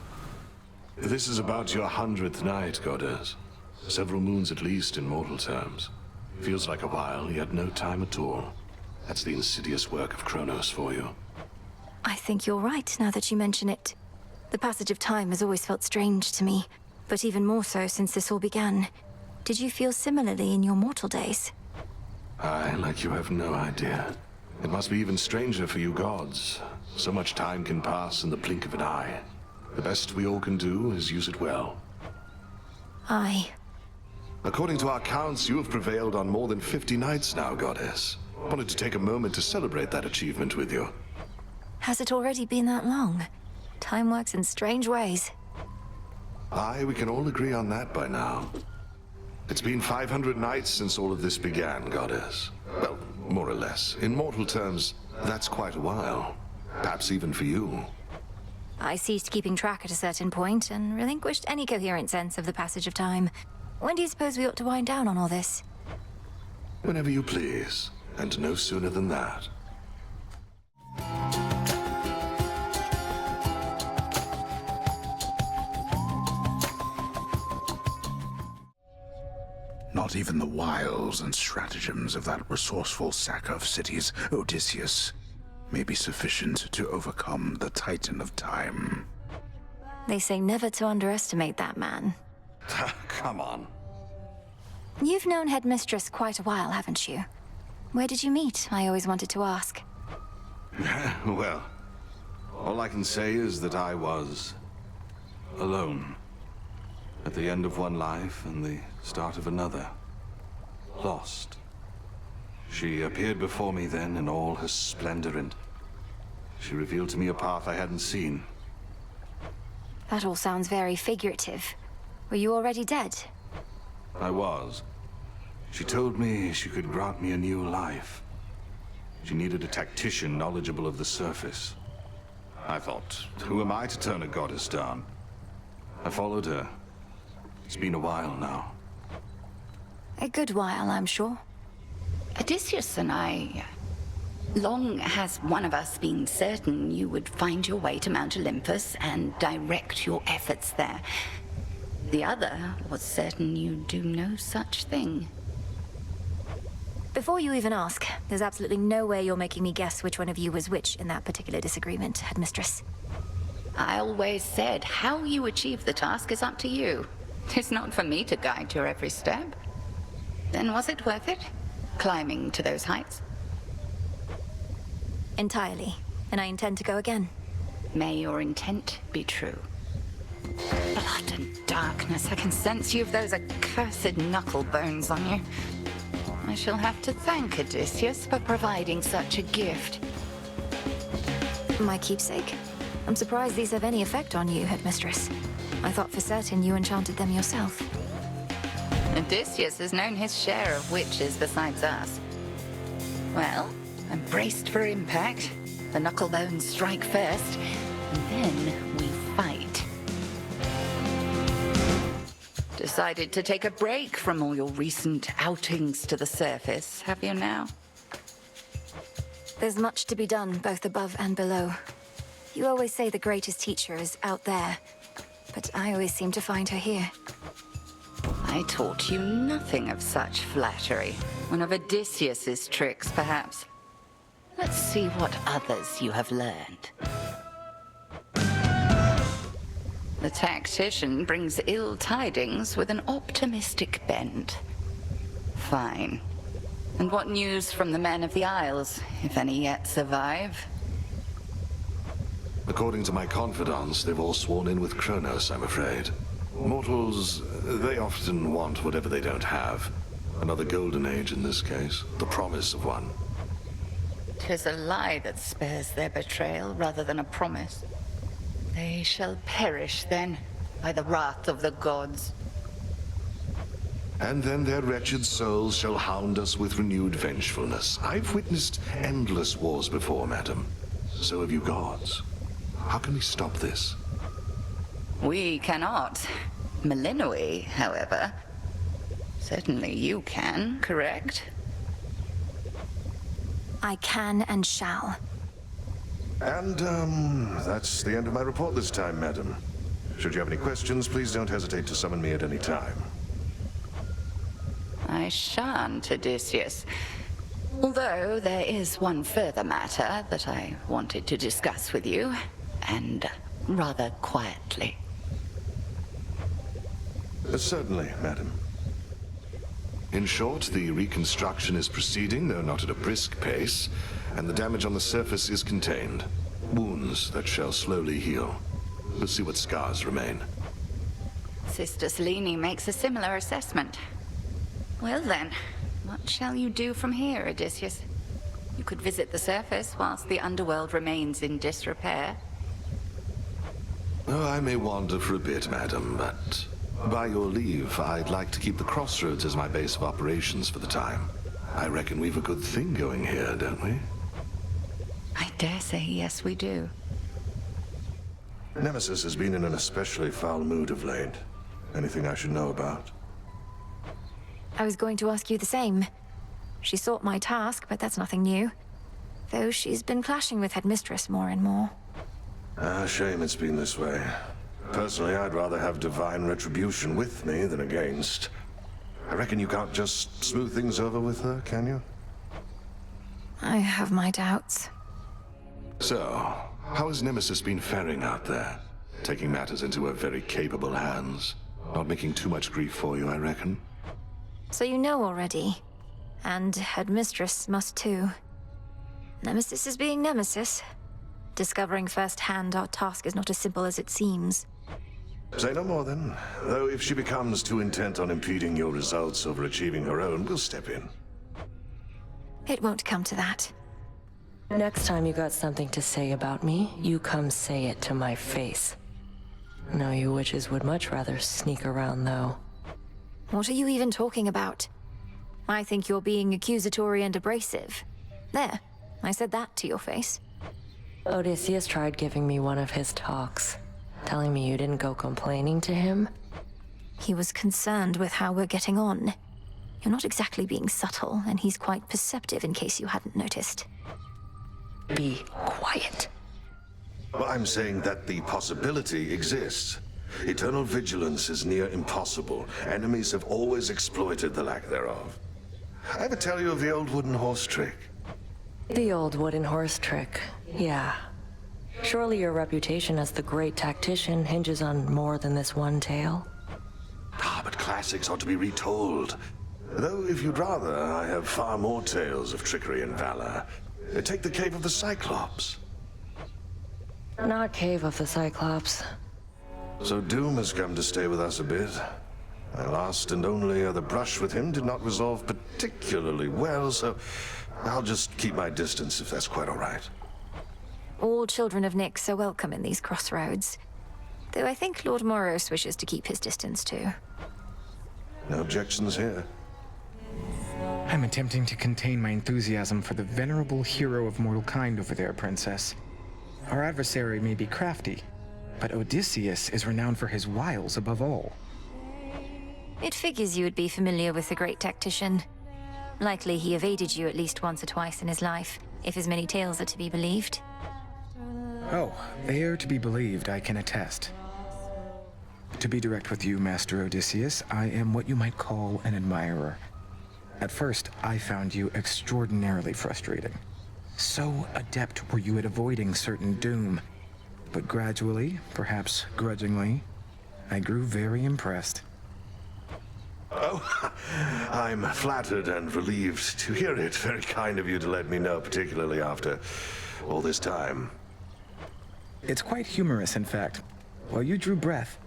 This is about your 100th night, goddess. Several moons at least in mortal terms. Feels like a while, yet no time at all. That's the insidious work of Kronos for you. I think you're right, now that you mention it. The passage of time has always felt strange to me, but even more so since this all began. Did you feel similarly in your mortal days? Aye, like you have no idea. It must be even stranger for you gods. So much time can pass in the blink of an eye. The best we all can do is use it well. Aye. According to our counts, you have prevailed on more than 50 nights now, goddess. Wanted to take a moment to celebrate that achievement with you. Has it already been that long? Time works in strange ways. Aye, we can all agree on that by now. It's been 500 nights since all of this began, goddess. Well, more or less. In mortal terms, that's quite a while. Perhaps even for you. I ceased keeping track at a certain point and relinquished any coherent sense of the passage of time. When do you suppose we ought to wind down on all this? Whenever you please, and no sooner than that. Not even the wiles and stratagems of that resourceful sacker of cities, Odysseus, may be sufficient to overcome the Titan of Time. They say never to underestimate that man. Come on. You've known Headmistress quite a while, haven't you? Where did you meet? I always wanted to ask. Well, all I can say is that I was alone. At the end of one life and the start of another. Lost. She appeared before me then in all her splendor, and she revealed to me a path I hadn't seen. That all sounds very figurative. Were you already dead? I was. She told me she could grant me a new life. She needed a tactician knowledgeable of the surface. I thought, who am I to turn a goddess down? I followed her. It's been a while now. A good while, I'm sure. Odysseus and I... Long has one of us been certain you would find your way to Mount Olympus and direct your efforts there. The other was certain you'd do no such thing. Before you even ask, there's absolutely no way you're making me guess which one of you was which in that particular disagreement, Headmistress. I always said how you achieve the task is up to you. It's not for me to guide your every step. Then was it worth it? Climbing to those heights? Entirely. And I intend to go again. May your intent be true. Blood and darkness. I can sense you've those accursed knucklebones on you. I shall have to thank Odysseus for providing such a gift. My keepsake? I'm surprised these have any effect on you, Headmistress. I thought for certain you enchanted them yourself. Odysseus has known his share of witches besides us. Well, I'm braced for impact. The knucklebones strike first, and then we fight. Decided to take a break from all your recent outings to the surface, have you now? There's much to be done, both above and below. You always say the greatest teacher is out there, but I always seem to find her here. I taught you nothing of such flattery. One of Odysseus's tricks, perhaps. Let's see what others you have learned. The tactician brings ill tidings with an optimistic bent. Fine. And what news from the men of the Isles, if any yet survive? According to my confidants, they've all sworn in with Kronos, I'm afraid. Mortals, they often want whatever they don't have. Another golden age in this case, the promise of one. 'Tis a lie that spares their betrayal rather than a promise. They shall perish then, by the wrath of the gods. And then their wretched souls shall hound us with renewed vengefulness. I've witnessed endless wars before, madam. So have you gods. How can we stop this? We cannot. Melinoi, however. Certainly you can, correct? I can and shall. And, that's the end of my report this time, madam. Should you have any questions, please don't hesitate to summon me at any time. I shan't, Odysseus. Although there is one further matter that I wanted to discuss with you, and rather quietly. Certainly, madam. In short, the reconstruction is proceeding, though not at a brisk pace, and the damage on the surface is contained. Wounds that shall slowly heal. We'll see what scars remain. Sister Selene makes a similar assessment. Well then, what shall you do from here, Odysseus? You could visit the surface whilst the underworld remains in disrepair. Oh, I may wander for a bit, madam, but by your leave, I'd like to keep the crossroads as my base of operations for the time. I reckon we've a good thing going here, don't we? I dare say yes, we do. Nemesis has been in an especially foul mood of late. Anything I should know about? I was going to ask you the same. She sought my task, but that's nothing new. Though she's been clashing with Headmistress more and more. Shame it's been this way. Personally, I'd rather have divine retribution with me than against. I reckon you can't just smooth things over with her, can you? I have my doubts. So, how has Nemesis been faring out there? Taking matters into her very capable hands. Not making too much grief for you, I reckon. So you know already. And Headmistress must too. Nemesis is being Nemesis. Discovering firsthand our task is not as simple as it seems. Say no more then. Though if she becomes too intent on impeding your results over achieving her own, we'll step in. It won't come to that. Next time you got something to say about me, you come say it to my face. No, you witches would much rather sneak around, though. What are you even talking about? I think you're being accusatory and abrasive. There, I said that to your face. Odysseus tried giving me one of his talks, telling me you didn't go complaining to him. He was concerned with how we're getting on. You're not exactly being subtle, and he's quite perceptive in case you hadn't noticed. Be quiet. Well, I'm saying that the possibility exists. Eternal vigilance is near impossible. Enemies have always exploited the lack thereof. I ever tell you of the old wooden horse trick? The old wooden horse trick, yeah. Surely your reputation as the great tactician hinges on more than this one tale? Ah, but classics ought to be retold. Though, if you'd rather, I have far more tales of trickery and valor. Take the Cave of the Cyclops. Not Cave of the Cyclops. So Doom has come to stay with us a bit. My last and only other brush with him did not resolve particularly well, so I'll just keep my distance if that's quite all right. All children of Nyx are welcome in these crossroads. Though I think Lord Moros wishes to keep his distance too. No objections here. I'm attempting to contain my enthusiasm for the venerable hero of mortal kind over there, Princess. Our adversary may be crafty, but Odysseus is renowned for his wiles above all. It figures you would be familiar with the great tactician. Likely he evaded you at least once or twice in his life, if his many tales are to be believed. Oh, they are to be believed, I can attest. To be direct with you, Master Odysseus, I am what you might call an admirer. At first, I found you extraordinarily frustrating. So adept were you at avoiding certain doom. But gradually, perhaps grudgingly, I grew very impressed. Oh, I'm flattered and relieved to hear it. Very kind of you to let me know, particularly after all this time. It's quite humorous, in fact. While you drew breath,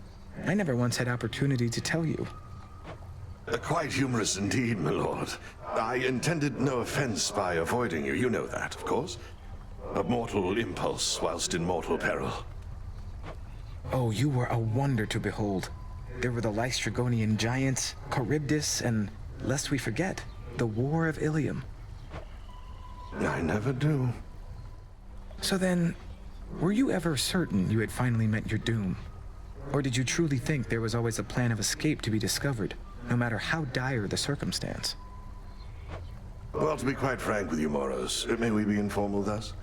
I never once had opportunity to tell you. Quite humorous indeed, my lord. I intended no offense by avoiding you. You know that, of course. A mortal impulse whilst in mortal peril. Oh, you were a wonder to behold. There were the Lystragonian giants, Charybdis, and, lest we forget, the War of Ilium. I never do. So then, were you ever certain you had finally met your doom? Or did you truly think there was always a plan of escape to be discovered, no matter how dire the circumstance? Well, to be quite frank with you, Moros, may we be informal thus?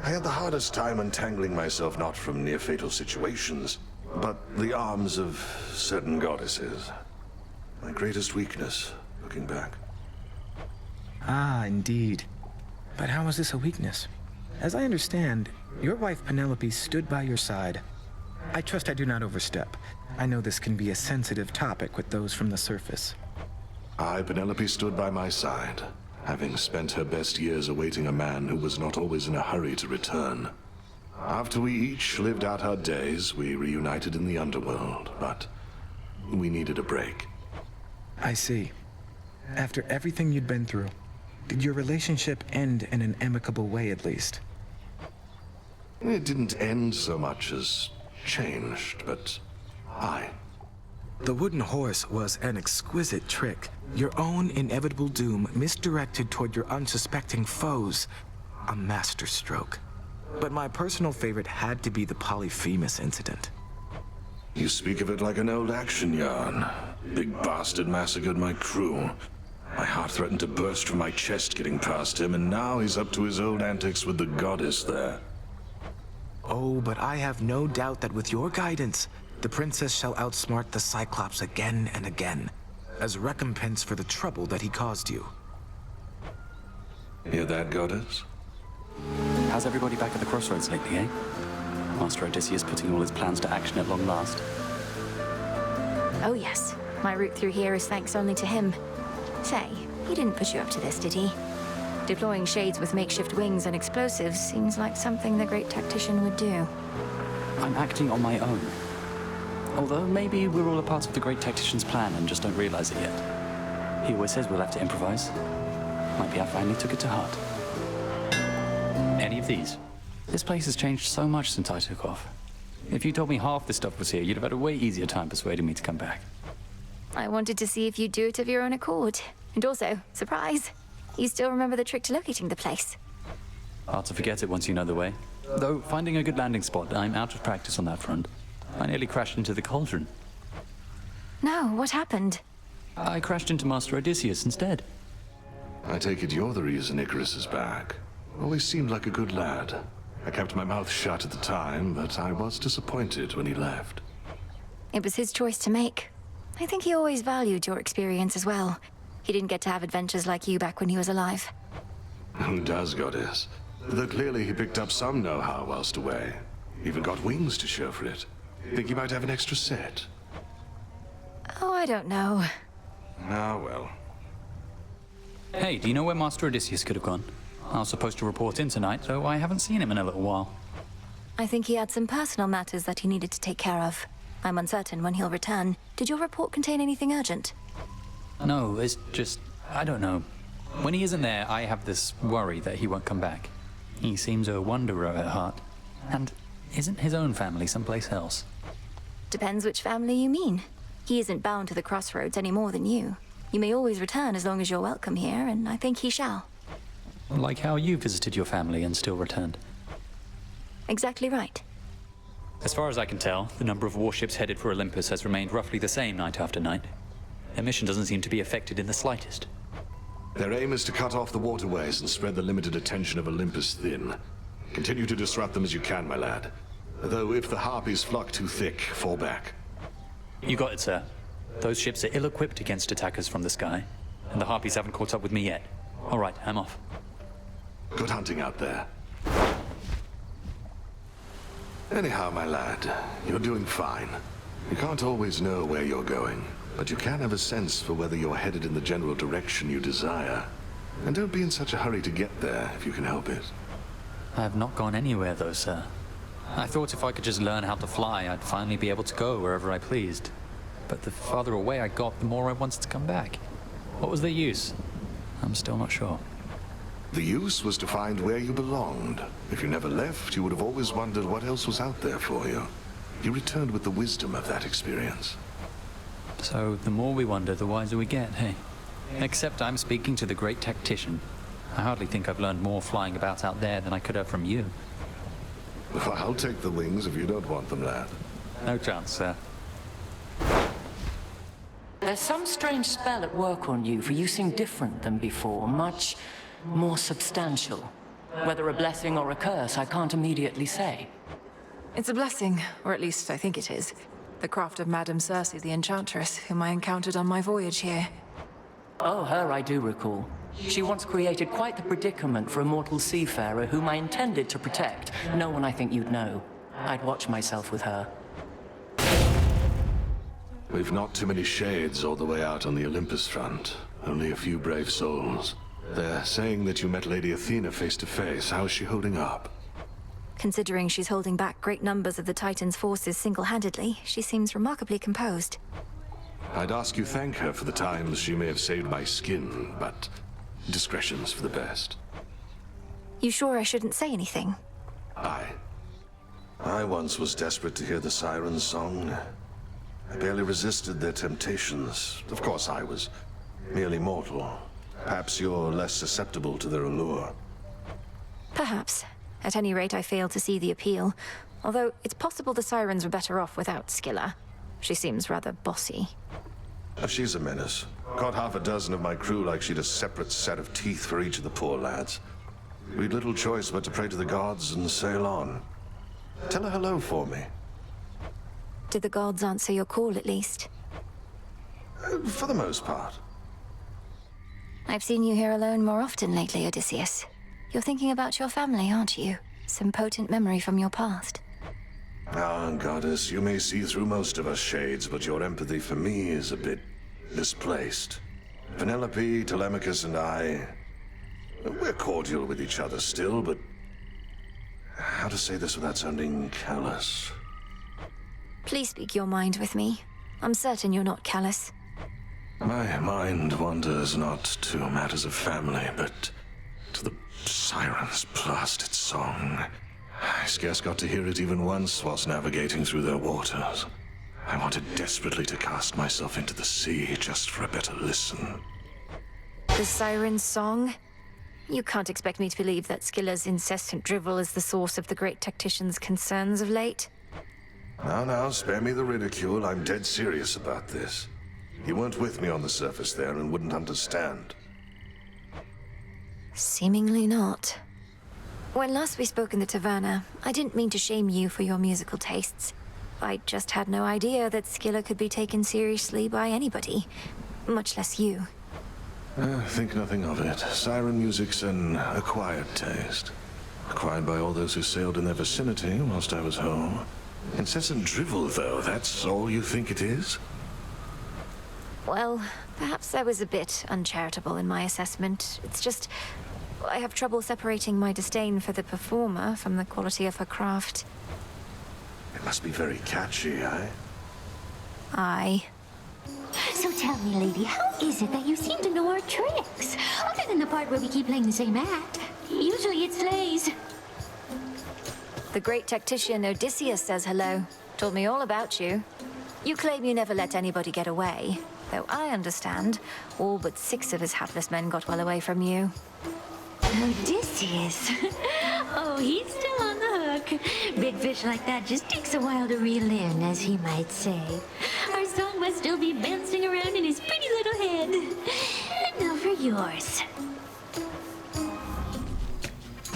I had the hardest time untangling myself not from near-fatal situations, but the arms of certain goddesses. My greatest weakness, looking back. Ah, indeed. But how was this a weakness? As I understand, your wife Penelope stood by your side. I trust I do not overstep. I know this can be a sensitive topic with those from the surface. Penelope stood by my side, having spent her best years awaiting a man who was not always in a hurry to return. After we each lived out our days, we reunited in the underworld, but we needed a break. I see. After everything you'd been through, did your relationship end in an amicable way at least? It didn't end so much as changed, but The wooden horse was an exquisite trick. Your own inevitable doom misdirected toward your unsuspecting foes. A masterstroke. But my personal favorite had to be the Polyphemus incident. You speak of it like an old action yarn. Big bastard massacred my crew. My heart threatened to burst from my chest getting past him, and now he's up to his old antics with the goddess there. Oh, but I have no doubt that with your guidance, the princess shall outsmart the Cyclops again and again, as recompense for the trouble that he caused you. Hear that, goddess? How's everybody back at the crossroads lately, eh? Master Odysseus putting all his plans to action at long last. Oh yes, my route through here is thanks only to him. Say, he didn't put you up to this, did he? Deploying shades with makeshift wings and explosives seems like something the great tactician would do. I'm acting on my own. Although maybe we're all a part of the great tactician's plan and just don't realize it yet. He always says we'll have to improvise. Might be I finally took it to heart. Any of these? This place has changed so much since I took off. If you told me half the stuff was here, you'd have had a way easier time persuading me to come back. I wanted to see if you'd do it of your own accord. And also, surprise, you still remember the trick to locating the place. Hard to forget it once you know the way. Though, finding a good landing spot, I'm out of practice on that front. I nearly crashed into the Cauldron. No, what happened? I crashed into Master Odysseus instead. I take it you're the reason Icarus is back. Always seemed like a good lad. I kept my mouth shut at the time, but I was disappointed when he left. It was his choice to make. I think he always valued your experience as well. He didn't get to have adventures like you back when he was alive. Who does, Goddess? Though clearly he picked up some know-how whilst away. Even got wings to show for it. Think he might have an extra set? Oh, I don't know. Ah, well. Hey, do you know where Master Odysseus could have gone? I was supposed to report in tonight, though I haven't seen him in a little while. I think he had some personal matters that he needed to take care of. I'm uncertain when he'll return. Did your report contain anything urgent? No, it's just... I don't know. When he isn't there, I have this worry that he won't come back. He seems a wanderer at heart. And isn't his own family someplace else? Depends which family you mean. He isn't bound to the crossroads any more than you. You may always return as long as you're welcome here, and I think he shall. Like how you visited your family and still returned. Exactly right. As far as I can tell, the number of warships headed for Olympus has remained roughly the same night after night. Their mission doesn't seem to be affected in the slightest. Their aim is to cut off the waterways and spread the limited attention of Olympus thin. Continue to disrupt them as you can, my lad. Though if the harpies flock too thick, fall back. You got it, sir. Those ships are ill-equipped against attackers from the sky, and the harpies haven't caught up with me yet. All right, I'm off. Good hunting out there. Anyhow, my lad, you're doing fine. You can't always know where you're going, but you can have a sense for whether you're headed in the general direction you desire. And don't be in such a hurry to get there if you can help it. I have not gone anywhere, though, sir. I thought if I could just learn how to fly, I'd finally be able to go wherever I pleased. But the farther away I got, the more I wanted to come back. What was the use? I'm still not sure. The use was to find where you belonged. If you never left, you would have always wondered what else was out there for you. You returned with the wisdom of that experience. So the more we wonder, the wiser we get, hey? Except I'm speaking to the great tactician. I hardly think I've learned more flying about out there than I could have from you. Well, I'll take the wings if you don't want them, lad. No chance, sir. There's some strange spell at work on you, for you seem different than before, much more substantial. Whether a blessing or a curse, I can't immediately say. It's a blessing, or at least I think it is. The craft of Madame Circe the Enchantress, whom I encountered on my voyage here. Oh, her I do recall. She once created quite the predicament for a mortal seafarer whom I intended to protect. No one I think you'd know. I'd watch myself with her. We've not too many shades all the way out on the Olympus front. Only a few brave souls. They're saying that you met Lady Athena face to face. How's she holding up? Considering she's holding back great numbers of the Titan's forces single-handedly, she seems remarkably composed. I'd ask you thank her for the times she may have saved my skin, but discretion's for the best. You sure I shouldn't say anything? I once was desperate to hear the siren's song. I barely resisted their temptations. Of course, I was merely mortal. Perhaps you're less susceptible to their allure. Perhaps. At any rate, I failed to see the appeal. Although, it's possible the sirens were better off without Scylla. She seems rather bossy. She's a menace. Caught half a dozen of my crew like she'd a separate set of teeth for each of the poor lads. We'd little choice but to pray to the gods and sail on. Tell her hello for me. Did the gods answer your call, at least? For the most part. I've seen you here alone more often lately, Odysseus. You're thinking about your family, aren't you? Some potent memory from your past. Ah, Goddess, you may see through most of us shades, but your empathy for me is a bit misplaced. Penelope, Telemachus, and I... we're cordial with each other still, but... how to say this without sounding callous? Please speak your mind with me. I'm certain you're not callous. My mind wanders not to matters of family, but to the siren's blasted song. I scarce got to hear it even once whilst navigating through their waters. I wanted desperately to cast myself into the sea just for a better listen. The siren's song? You can't expect me to believe that Scylla's incessant drivel is the source of the great tactician's concerns of late. Now, spare me the ridicule. I'm dead serious about this. You weren't with me on the surface there and wouldn't understand. Seemingly not. When last we spoke in the taverna, I didn't mean to shame you for your musical tastes. I just had no idea that Scylla could be taken seriously by anybody, much less you. Think nothing of it. Siren music's an acquired taste. Acquired by all those who sailed in their vicinity whilst I was home. Incessant drivel, though, that's all you think it is? Well, perhaps I was a bit uncharitable in my assessment. It's just, I have trouble separating my disdain for the performer from the quality of her craft. It must be very catchy, eh? Aye. So tell me, lady, how is it that you seem to know our tricks? Other than the part where we keep playing the same act. Usually it slays. The great tactician Odysseus says hello. Told me all about you. You claim you never let anybody get away. Though I understand, all but 6 of his hapless men got well away from you. Odysseus? Oh, he's still on the hook. Big fish like that just takes a while to reel in, as he might say. Our song must still be bouncing around in his pretty little head. And now for yours.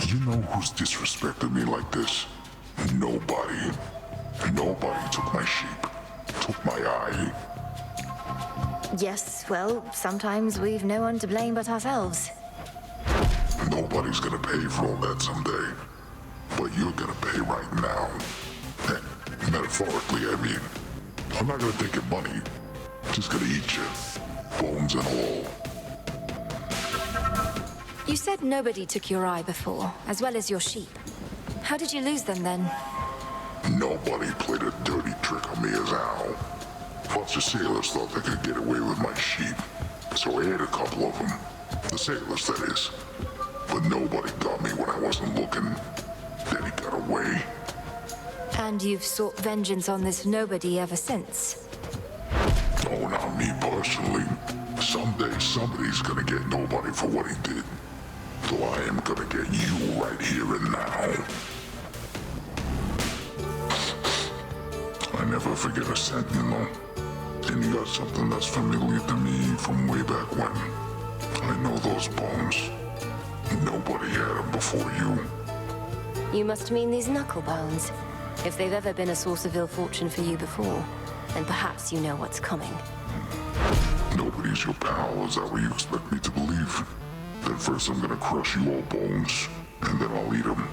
You know who's disrespected me like this? Nobody. Nobody took my sheep. Took my eye. Yes, well, sometimes we've no one to blame but ourselves. Nobody's gonna pay for all that someday. But you're gonna pay right now. And metaphorically, I mean. I'm not gonna take your money. I'm just gonna eat you. Bones and all. You said nobody took your eye before, as well as your sheep. How did you lose them then? Nobody played a dirty trick on me as Al. Plus the sailors thought they could get away with my sheep. So I ate a couple of them. The sailors, that is. But nobody got me when I wasn't looking. Then he got away. And you've sought vengeance on this nobody ever since? Oh, not me personally. Someday somebody's gonna get nobody for what he did. So I am gonna get you right here and now. I never forget a scent, you know. And you got something that's familiar to me from way back when. I know those bones. Nobody had them before you. You must mean these Knucklebones. If they've ever been a source of ill fortune for you before, then perhaps you know what's coming. Nobody's your pal, is that what you expect me to believe? Then first I'm gonna crush you all bones, and then I'll eat them.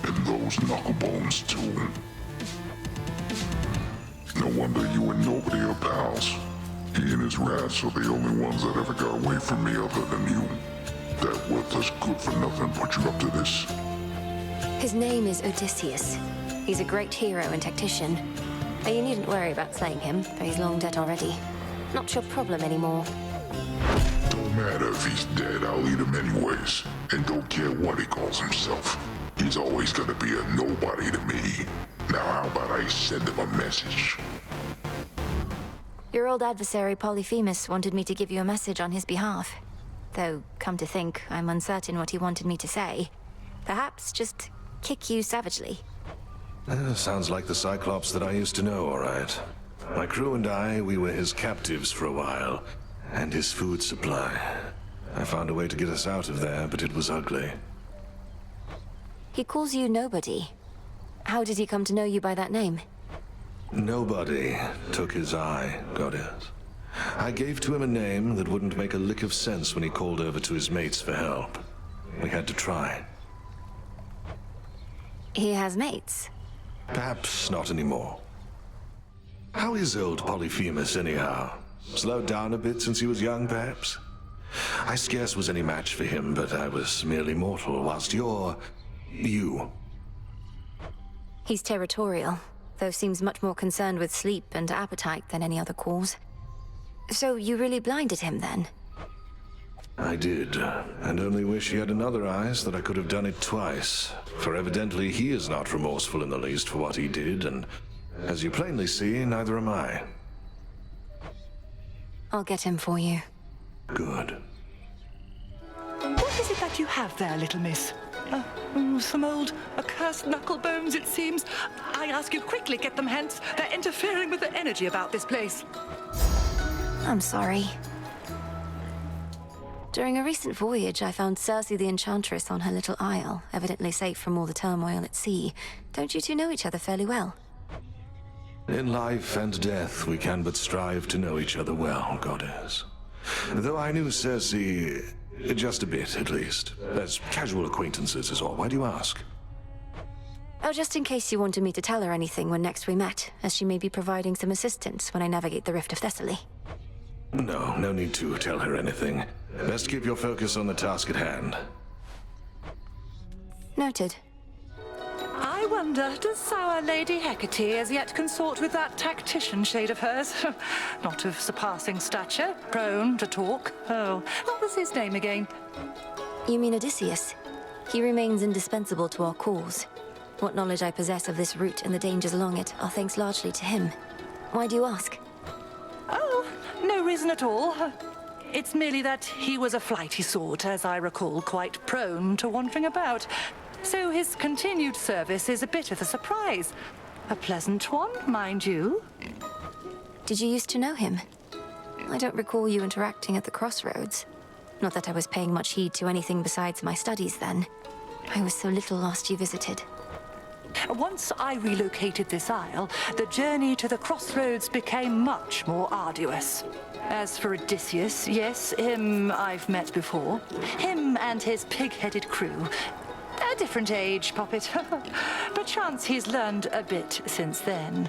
And those Knucklebones too. No wonder you and nobody are pals. He and his rats are the only ones that ever got away from me other than you. That worthless good-for-nothing put you up to this. His name is Odysseus. He's a great hero and tactician. But you needn't worry about slaying him, for he's long dead already. Not your problem anymore. Don't matter if he's dead, I'll eat him anyways. And don't care what he calls himself. He's always gonna be a nobody to me. Now how about I send him a message? Your old adversary Polyphemus wanted me to give you a message on his behalf. Though, come to think, I'm uncertain what he wanted me to say. Perhaps just kick you savagely. Sounds like the Cyclops that I used to know, all right. My crew and I, we were his captives for a while, and his food supply. I found a way to get us out of there, but it was ugly. He calls you Nobody. How did he come to know you by that name? Nobody took his eye, Goddess. I gave to him a name that wouldn't make a lick of sense when he called over to his mates for help. We had to try. He has mates? Perhaps not anymore. How is old Polyphemus, anyhow? Slowed down a bit since he was young, perhaps? I scarce was any match for him, but I was merely mortal, whilst you're... you. He's territorial, though seems much more concerned with sleep and appetite than any other cause. So you really blinded him, then? I did, and only wish he had another eye so that I could have done it twice. For evidently he is not remorseful in the least for what he did, and as you plainly see, neither am I. I'll get him for you. Good. What is it that you have there, little miss? Some old accursed knucklebones, it seems. I ask you quickly, get them hence. They're interfering with the energy about this place. I'm sorry. During a recent voyage, I found Circe the Enchantress on her little isle, evidently safe from all the turmoil at sea. Don't you two know each other fairly well? In life and death, we can but strive to know each other well, Goddess. Though I knew Circe just a bit, at least. As casual acquaintances is all. Why do you ask? Oh, just in case you wanted me to tell her anything when next we met, as she may be providing some assistance when I navigate the Rift of Thessaly. No, no need to tell her anything. Best keep your focus on the task at hand. Noted. I wonder, does our Lady Hecate as yet consort with that tactician shade of hers? Not of surpassing stature, prone to talk. Oh, what was his name again? You mean Odysseus? He remains indispensable to our cause. What knowledge I possess of this route and the dangers along it are thanks largely to him. Why do you ask? Oh, no reason at all. It's merely that he was a flighty sort, as I recall, quite prone to wandering about. So his continued service is a bit of a surprise. A pleasant one, mind you. Did you used to know him? I don't recall you interacting at the crossroads. Not that I was paying much heed to anything besides my studies then. I was so little last you visited. Once I relocated this isle, the journey to the crossroads became much more arduous. As for Odysseus, yes, him I've met before. Him and his pig-headed crew. A different age, Poppet. Perchance he's learned a bit since then.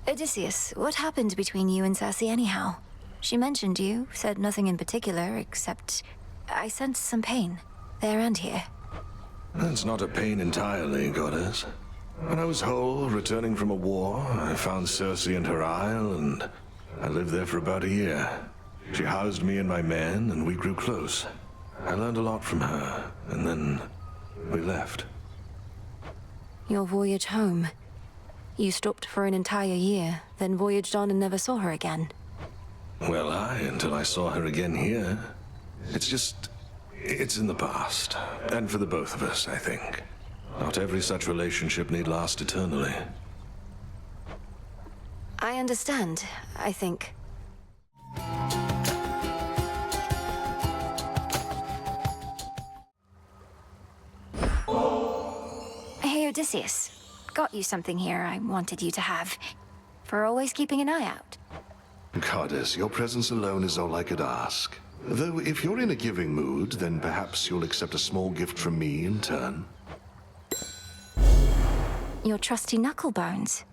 Odysseus, what happened between you and Circe anyhow? She mentioned you, said nothing in particular, except I sensed some pain, there and here. That's not a pain entirely, goddess. When I was whole, returning from a war, I found Circe and her isle, and I lived there for about a year. She housed me and my men, and we grew close. I learned a lot from her, and then we left. Your voyage home. You stopped for an entire year, then voyaged on and never saw her again. Well, until I saw her again here. It's in the past. And for the both of us, I think. Not every such relationship need last eternally. I understand, I think. Hey, Odysseus. Got you something here I wanted you to have. For always keeping an eye out. Goddess, your presence alone is all I could ask. Though if you're in a giving mood, then perhaps you'll accept a small gift from me in turn. Your trusty Knucklebones.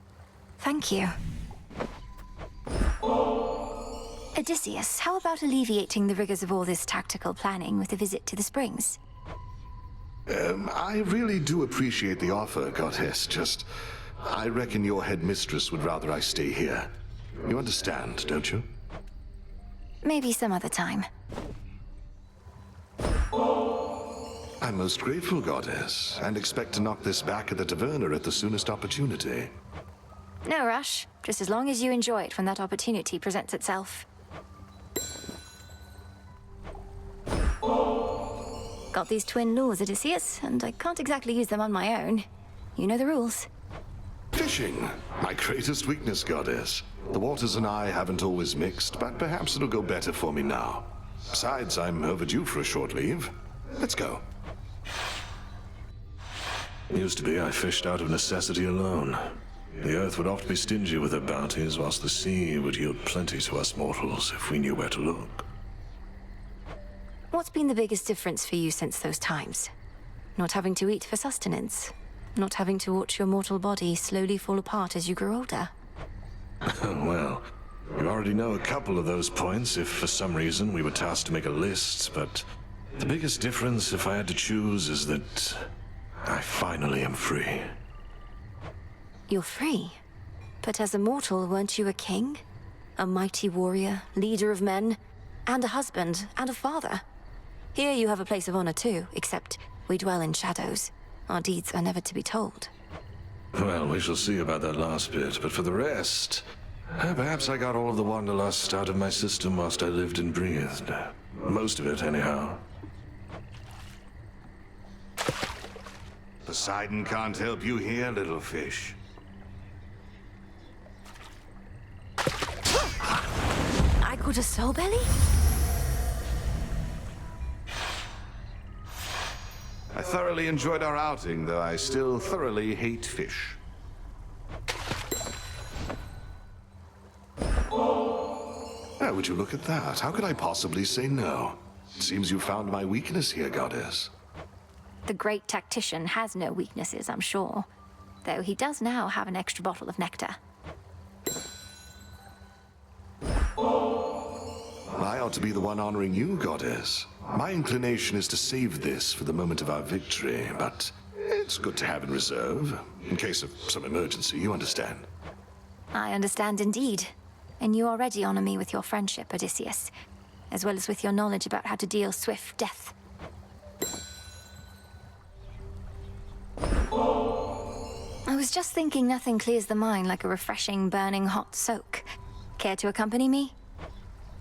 Thank you. Odysseus, how about alleviating the rigors of all this tactical planning with a visit to the springs? I really do appreciate the offer, Goddess. I reckon your headmistress would rather I stay here. You understand, don't you? Maybe some other time. I'm most grateful, Goddess, and expect to knock this back at the taverna at the soonest opportunity. No rush, just as long as you enjoy it when that opportunity presents itself. Got these twin lures, Odysseus, and I can't exactly use them on my own. You know the rules. Fishing, my greatest weakness, Goddess. The waters and I haven't always mixed, but perhaps it'll go better for me now. Besides, I'm overdue for a short leave. Let's go. Used to be I fished out of necessity alone. The earth would oft be stingy with her bounties, whilst the sea would yield plenty to us mortals if we knew where to look. What's been the biggest difference for you since those times? Not having to eat for sustenance? Not having to watch your mortal body slowly fall apart as you grow older? Well, you already know a couple of those points if for some reason we were tasked to make a list, but the biggest difference, if I had to choose, is that I finally am free. You're free? But as a mortal, weren't you a king? A mighty warrior, leader of men, and a husband, and a father? Here you have a place of honor too, except we dwell in shadows. Our deeds are never to be told. Well, we shall see about that last bit, but for the rest, perhaps I got all of the wanderlust out of my system whilst I lived and breathed. Most of it, anyhow. Poseidon can't help you here, little fish. I got a soul belly? I thoroughly enjoyed our outing, though I still thoroughly hate fish. Well, would you look at that? How could I possibly say no? It seems you found my weakness here, Goddess. The great tactician has no weaknesses, I'm sure. Though he does now have an extra bottle of nectar. I ought to be the one honoring you, Goddess. My inclination is to save this for the moment of our victory, but it's good to have in reserve, in case of some emergency, you understand. I understand indeed. And you already honor me with your friendship, Odysseus, as well as with your knowledge about how to deal swift death. I was just thinking nothing clears the mind like a refreshing, burning hot soak. Care to accompany me?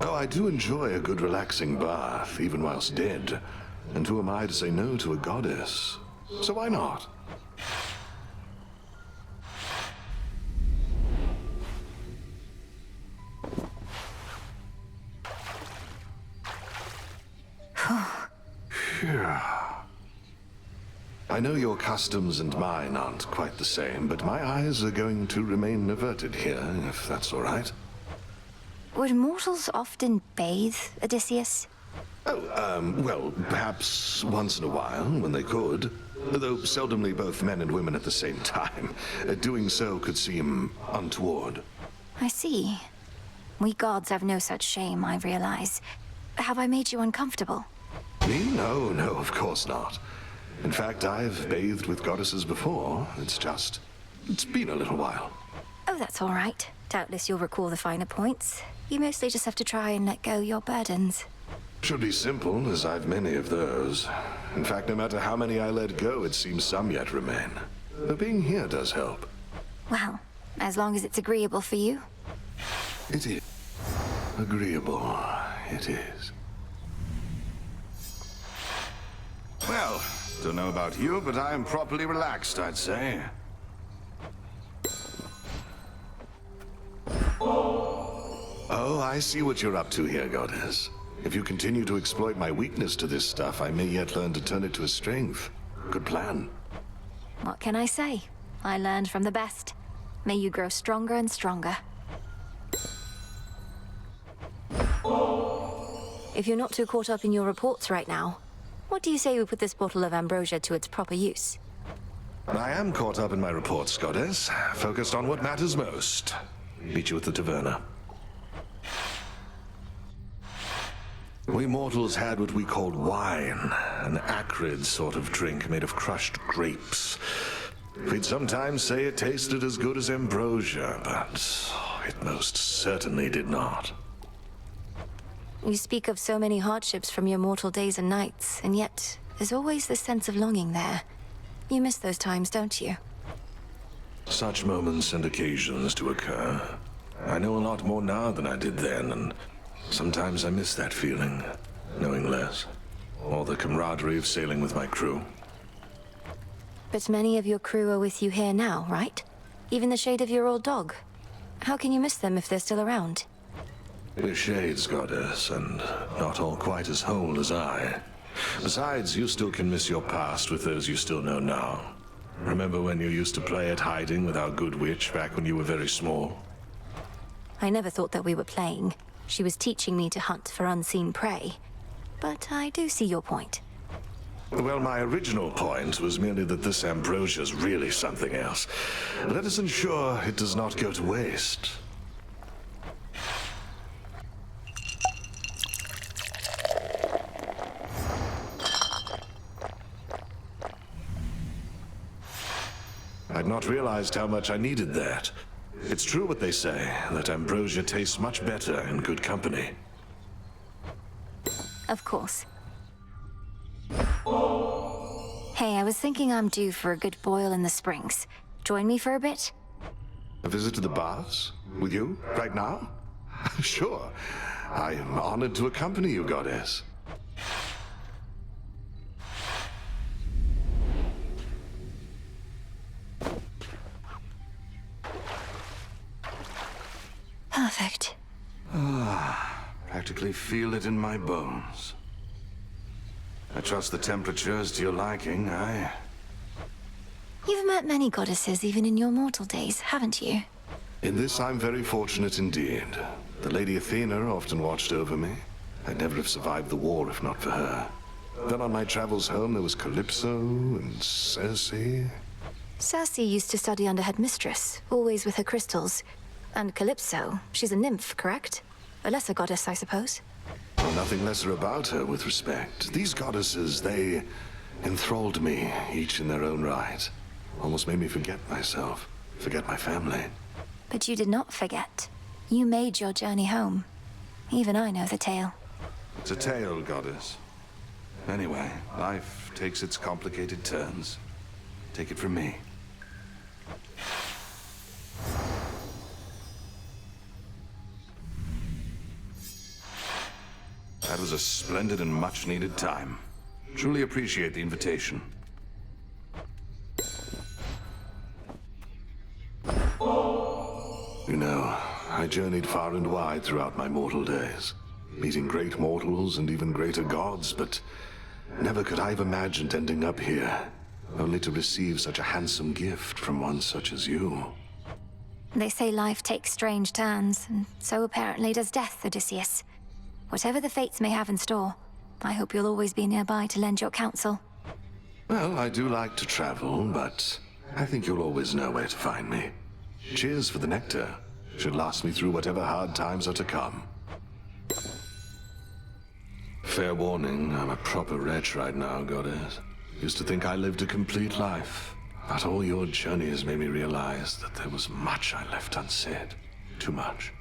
Oh, I do enjoy a good relaxing bath, even whilst dead. And who am I to say no to a goddess? So why not? I know your customs and mine aren't quite the same, but my eyes are going to remain averted here, if that's all right. Would mortals often bathe, Odysseus? Oh, well, perhaps once in a while, when they could. Though seldomly both men and women at the same time. Doing so could seem untoward. I see. We gods have no such shame, I realize. Have I made you uncomfortable? Me? No, of course not. In fact, I've bathed with goddesses before. It's been a little while. Oh, that's all right. Doubtless you'll recall the finer points. You mostly just have to try and let go your burdens. Should be simple, as I've many of those. In fact, no matter how many I let go, it seems some yet remain. But being here does help. Well, as long as it's agreeable for you. It is. Agreeable. It is. Well, don't know about you, but I am properly relaxed, I'd say. Oh, I see what you're up to here, Goddess. If you continue to exploit my weakness to this stuff, I may yet learn to turn it to a strength. Good plan. What can I say? I learned from the best. May you grow stronger and stronger. If you're not too caught up in your reports right now, what do you say we put this bottle of ambrosia to its proper use? I am caught up in my reports, Goddess. Focused on what matters most. Meet you at the taverna. We mortals had what we called wine, an acrid sort of drink made of crushed grapes. We'd sometimes say it tasted as good as ambrosia, but it most certainly did not. You speak of so many hardships from your mortal days and nights, and yet there's always this sense of longing there. You miss those times, don't you? Such moments and occasions do occur. I know a lot more now than I did then, and sometimes I miss that feeling, knowing less. Or the camaraderie of sailing with my crew. But many of your crew are with you here now, right? Even the shade of your old dog. How can you miss them if they're still around? We're shades, Goddess, and not all quite as whole as I. Besides, you still can miss your past with those you still know now. Remember when you used to play at hiding with our good witch back when you were very small? I never thought that we were playing. She was teaching me to hunt for unseen prey. But I do see your point. Well, my original point was merely that this ambrosia's really something else. Let us ensure it does not go to waste. I'd not realized how much I needed that. It's true what they say, that ambrosia tastes much better in good company. Of course. Hey, I was thinking I'm due for a good boil in the springs. Join me for a bit? A visit to the baths? With you? Right now? Sure. I am honored to accompany you, Goddess. Perfect. Practically feel it in my bones. I trust the temperature is to your liking, You've met many goddesses even in your mortal days, haven't you? In this I'm very fortunate indeed. The Lady Athena often watched over me. I'd never have survived the war if not for her. Then on my travels home, there was Calypso and Circe. Circe used to study under headmistress, always with her crystals. And Calypso, she's a nymph, correct? A lesser goddess, I suppose. Well, nothing lesser about her with respect. These goddesses, they enthralled me, each in their own right. Almost made me forget myself, forget my family. But you did not forget. You made your journey home. Even I know the tale. It's a tale, goddess. Anyway, life takes its complicated turns. Take it from me. That was a splendid and much-needed time. Truly appreciate the invitation. You know, I journeyed far and wide throughout my mortal days, meeting great mortals and even greater gods, but never could I have imagined ending up here, only to receive such a handsome gift from one such as you. They say life takes strange turns, and so apparently does death, Odysseus. Whatever the fates may have in store, I hope you'll always be nearby to lend your counsel. Well, I do like to travel, but I think you'll always know where to find me. Cheers for the nectar. Should last me through whatever hard times are to come. Fair warning, I'm a proper wretch right now, goddess. Used to think I lived a complete life, but all your journey has made me realize that there was much I left unsaid. Too much.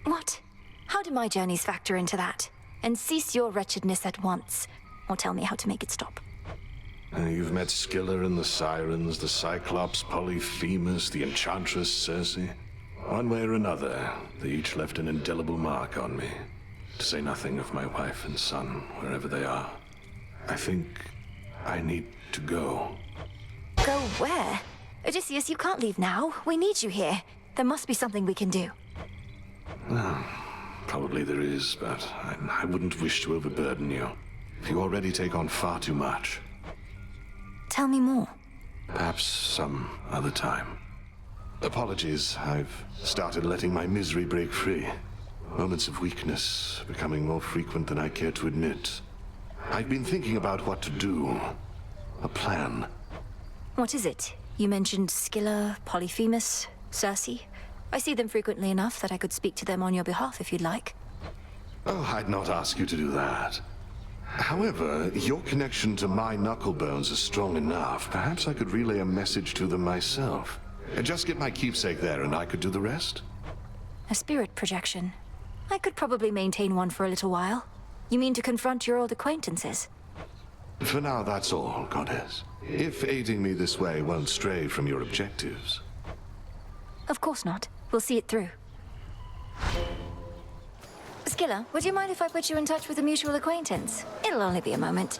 What? How do my journeys factor into that? And cease your wretchedness at once, or tell me how to make it stop. You've met Scylla and the Sirens, the Cyclops, Polyphemus, the Enchantress Circe. One way or another, they each left an indelible mark on me. To say nothing of my wife and son, wherever they are. I think I need to go. Go where? Odysseus, you can't leave now. We need you here. There must be something we can do. Probably there is, but I wouldn't wish to overburden you. You already take on far too much. Tell me more. Perhaps some other time. Apologies, I've started letting my misery break free. Moments of weakness becoming more frequent than I care to admit. I've been thinking about what to do. A plan. What is it? You mentioned Scylla, Polyphemus, Circe. I see them frequently enough that I could speak to them on your behalf if you'd like. Oh, I'd not ask you to do that. However, your connection to my Knucklebones is strong enough. Perhaps I could relay a message to them myself. Just get my keepsake there and I could do the rest? A spirit projection. I could probably maintain one for a little while. You mean to confront your old acquaintances? For now, that's all, Goddess. If aiding me this way won't stray from your objectives. Of course not. We'll see it through. Scylla, would you mind if I put you in touch with a mutual acquaintance? It'll only be a moment.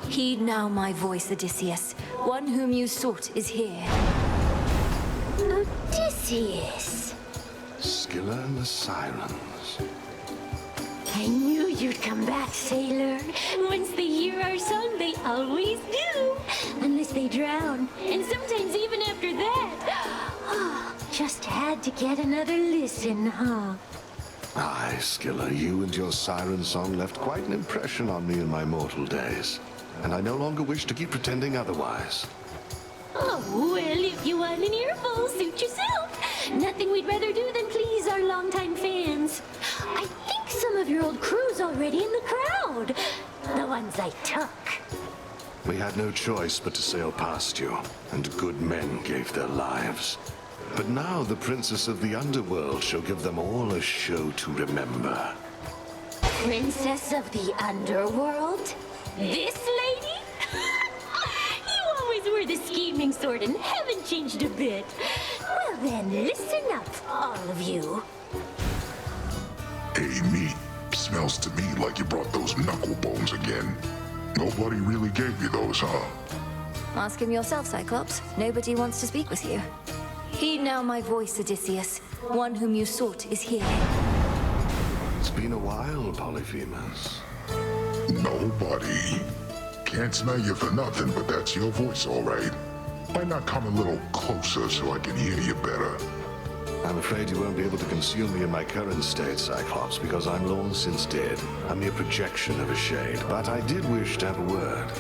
Heed now my voice, Odysseus. One whom you sought is here. Odysseus! Scylla and the Sirens. I knew you'd come back, sailor. Once they hear our song, they always do. Unless they drown, and sometimes even after that. Just had to get another listen, huh? Aye, Scylla, you and your siren song left quite an impression on me in my mortal days. And I no longer wish to keep pretending otherwise. Oh, well, if you want an earful, suit yourself. Nothing we'd rather do than please our longtime fans. I think some of your old crew's already in the crowd. The ones I took. We had no choice but to sail past you, and good men gave their lives. But now the princess of the underworld shall give them all a show to remember. Princess of the underworld? This lady? You always were the scheming sort and haven't changed a bit. Well then, listen up, all of you. Hey, meat. Smells to me like you brought those Knucklebones again. Nobody really gave you those, huh? Ask him yourself, Cyclops. Nobody wants to speak with you. Heed now my voice, Odysseus. One whom you sought is here. It's been a while, Polyphemus. Nobody. Can't smell you for nothing, but that's your voice, all right. Why not come a little closer so I can hear you better? I'm afraid you won't be able to consume me in my current state, Cyclops, because I'm long since dead. A mere projection of a shade, but I did wish to have a word.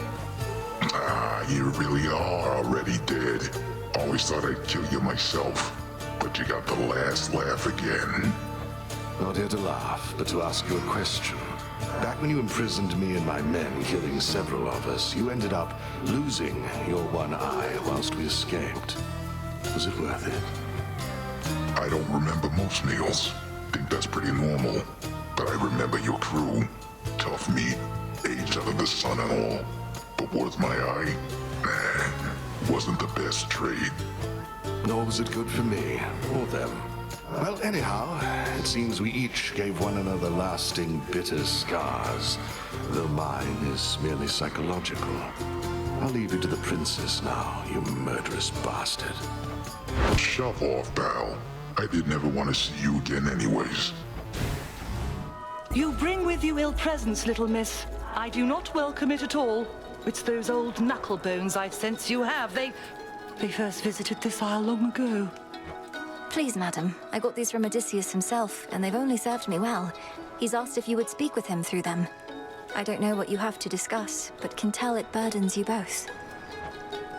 Ah, you really are already dead. Always thought I'd kill you myself, but you got the last laugh again. Not here to laugh, but to ask you a question. Back when you imprisoned me and my men, killing several of us, you ended up losing your one eye whilst we escaped. Was it worth it? I don't remember most meals. Think that's pretty normal. But I remember your crew. Tough meat, aged out of the sun and all. But worth my eye? Nah, wasn't the best trade. Nor was it good for me, or them. Well, anyhow, it seems we each gave one another lasting, bitter scars, though mine is merely psychological. I'll leave you to the princess now, you murderous bastard. Shove off, pal. I did never want to see you again anyways. You bring with you ill presence, little miss. I do not welcome it at all. It's those old Knucklebones I sense you have. They first visited this isle long ago. Please, madam. I got these from Odysseus himself, and they've only served me well. He's asked if you would speak with him through them. I don't know what you have to discuss, but can tell it burdens you both.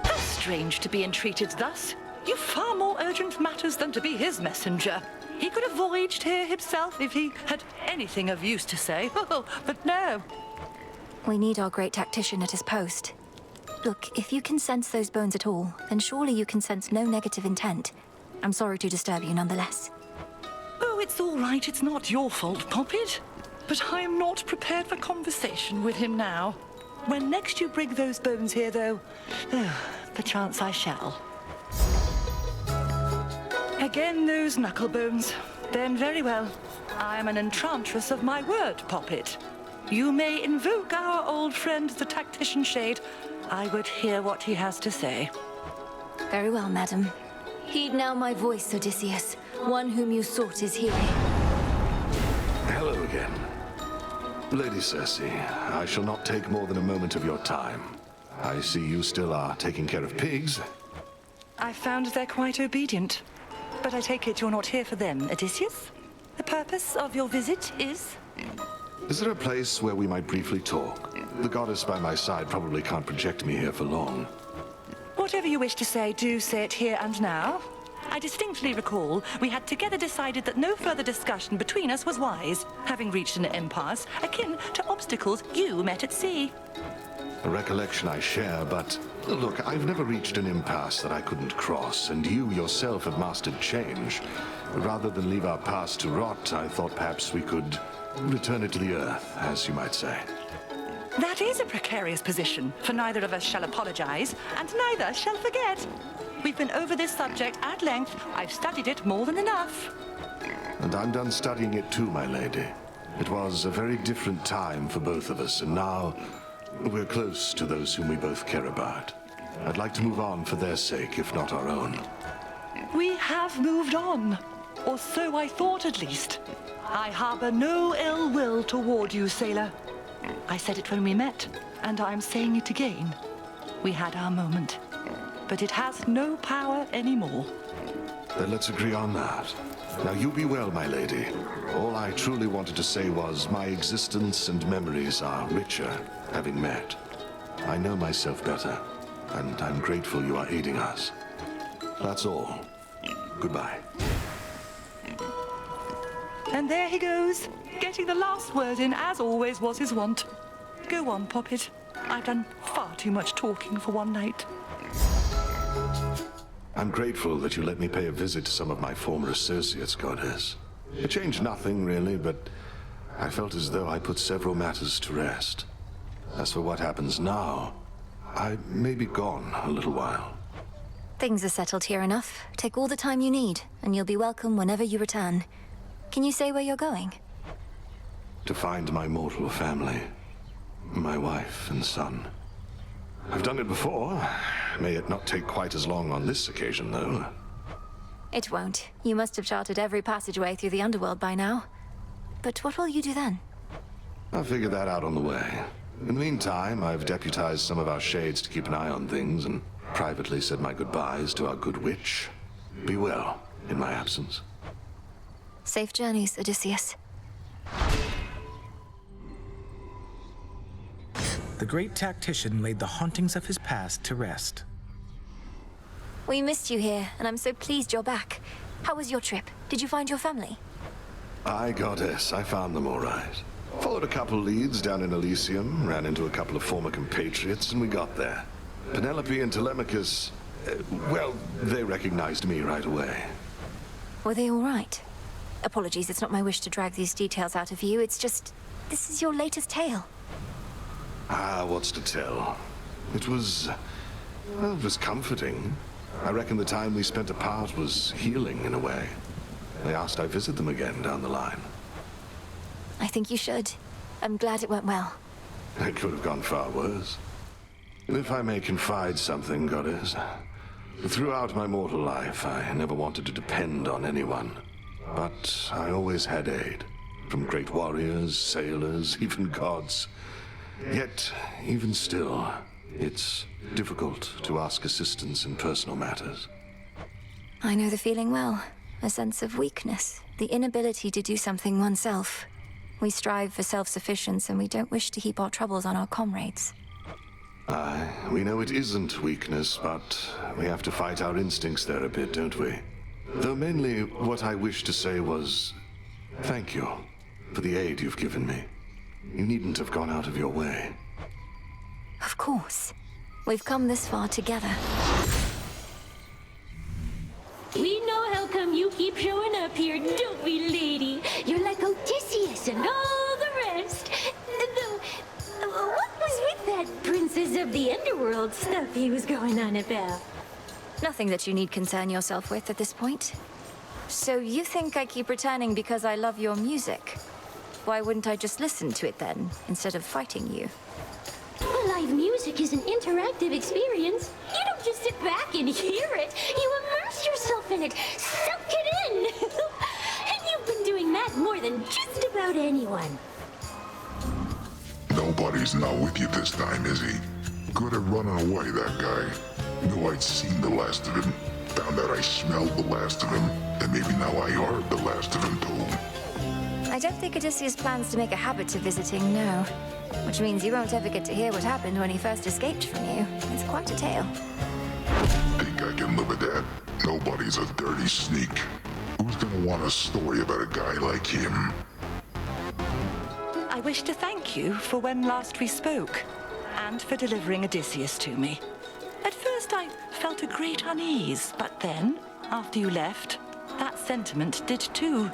How strange to be entreated thus. You've far more urgent matters than to be his messenger. He could have voyaged here himself if he had anything of use to say. But no. We need our great tactician at his post. Look, if you can sense those bones at all, then surely you can sense no negative intent. I'm sorry to disturb you nonetheless. Oh, it's all right. It's not your fault, Poppet. But I'm not prepared for conversation with him now. When next you bring those bones here, though, perchance I shall. Again, those Knucklebones. Then very well. I am an enchantress of my word, Poppet. You may invoke our old friend, the tactician shade. I would hear what he has to say. Very well, madam. Heed now my voice, Odysseus. One whom you sought is here. Hello again. Lady Circe, I shall not take more than a moment of your time. I see you still are taking care of pigs. I found they're quite obedient. But I take it you're not here for them, Odysseus? The purpose of your visit is? Is there a place where we might briefly talk? The goddess by my side probably can't project me here for long. Whatever you wish to say, do say it here and now. I distinctly recall we had together decided that no further discussion between us was wise, having reached an impasse akin to obstacles you met at sea. A recollection I share, but look, I've never reached an impasse that I couldn't cross, and you yourself have mastered change. Rather than leave our past to rot, I thought perhaps we could return it to the earth, as you might say. That is a precarious position, for neither of us shall apologize, and neither shall forget. We've been over this subject at length. I've studied it more than enough. And I'm done studying it too, my lady. It was a very different time for both of us, and now we're close to those whom we both care about. I'd like to move on for their sake, if not our own. We have moved on, or so I thought at least. I harbor no ill will toward you, sailor. I said it when we met, and I'm saying it again. We had our moment, but it has no power anymore. Then let's agree on that. Now you be well, my lady. All I truly wanted to say was my existence and memories are richer, having met. I know myself better, and I'm grateful you are aiding us. That's all. Goodbye. And there he goes, getting the last word in, as always was his wont. Go on, Poppet. I've done far too much talking for one night. I'm grateful that you let me pay a visit to some of my former associates, Goddess. It changed nothing, really, but I felt as though I put several matters to rest. As for what happens now, I may be gone a little while. Things are settled here enough. Take all the time you need, and you'll be welcome whenever you return. Can you say where you're going? To find my mortal family. My wife and son. I've done it before. May it not take quite as long on this occasion, though. It won't. You must have charted every passageway through the underworld by now. But what will you do then? I'll figure that out on the way. In the meantime, I've deputized some of our shades to keep an eye on things and privately said my goodbyes to our good witch. Be well in my absence. Safe journeys, Odysseus. The great tactician laid the hauntings of his past to rest. We missed you here, and I'm so pleased you're back. How was your trip? Did you find your family? Aye, goddess, I found them all right. Followed a couple leads down in Elysium, ran into a couple of former compatriots, and we got there. Penelope and Telemachus, well, they recognized me right away. Were they all right? Apologies, it's not my wish to drag these details out of you. It's just, this is your latest tale. Ah, what's to tell? It was comforting. I reckon the time we spent apart was healing in a way. They asked I visit them again down the line. I think you should. I'm glad it went well. It could have gone far worse. If I may confide something, Goddess, throughout my mortal life, I never wanted to depend on anyone. But I always had aid, from great warriors, sailors, even gods. Yet, even still, it's difficult to ask assistance in personal matters. I know the feeling well. A sense of weakness, the inability to do something oneself. We strive for self-sufficiency, and we don't wish to heap our troubles on our comrades. Aye, we know it isn't weakness, but we have to fight our instincts there a bit, don't we? Though mainly what I wished to say was, thank you for the aid you've given me. You needn't have gone out of your way. Of course. We've come this far together. We know how come you keep showing up here, don't we, lady? You're like Odysseus and all the rest. Though, what was with that Princess of the Underworld stuff he was going on about? Nothing that you need concern yourself with at this point. So you think I keep returning because I love your music? Why wouldn't I just listen to it then, instead of fighting you? Well, live music is an interactive experience. You don't just sit back and hear it. You immerse yourself in it, soak it in. And you've been doing that more than just about anyone. Nobody's not with you this time, is he? Good at running away, that guy. Knew I'd seen the last of him. Found out I smelled the last of him. And maybe now I heard the last of him, too. I don't think Odysseus plans to make a habit of visiting, no. Which means you won't ever get to hear what happened when he first escaped from you. It's quite a tale. Think I can live with that? Nobody's a dirty sneak. Who's gonna want a story about a guy like him? I wish to thank you for when last we spoke, and for delivering Odysseus to me. At first I felt a great unease, but then, after you left, that sentiment did too.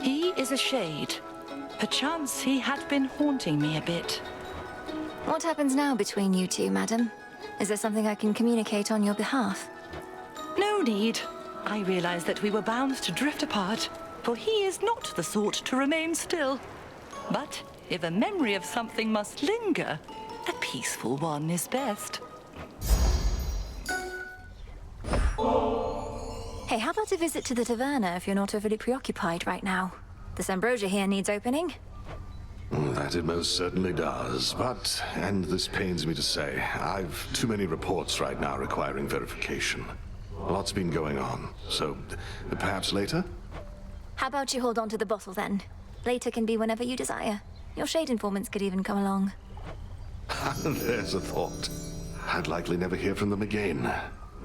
He is a shade. Perchance he had been haunting me a bit. What happens now between you two, madam? Is there something I can communicate on your behalf? No need. I realize that we were bound to drift apart, for he is not the sort to remain still. But if a memory of something must linger, a peaceful one is best. Hey, how about a visit to the taverna if you're not overly preoccupied right now? This ambrosia here needs opening. That it most certainly does, but, and this pains me to say, I've too many reports right now requiring verification. Lots been going on, so perhaps later? How about you hold on to the bottle then? Later can be whenever you desire. Your shade informants could even come along. There's a thought. I'd likely never hear from them again.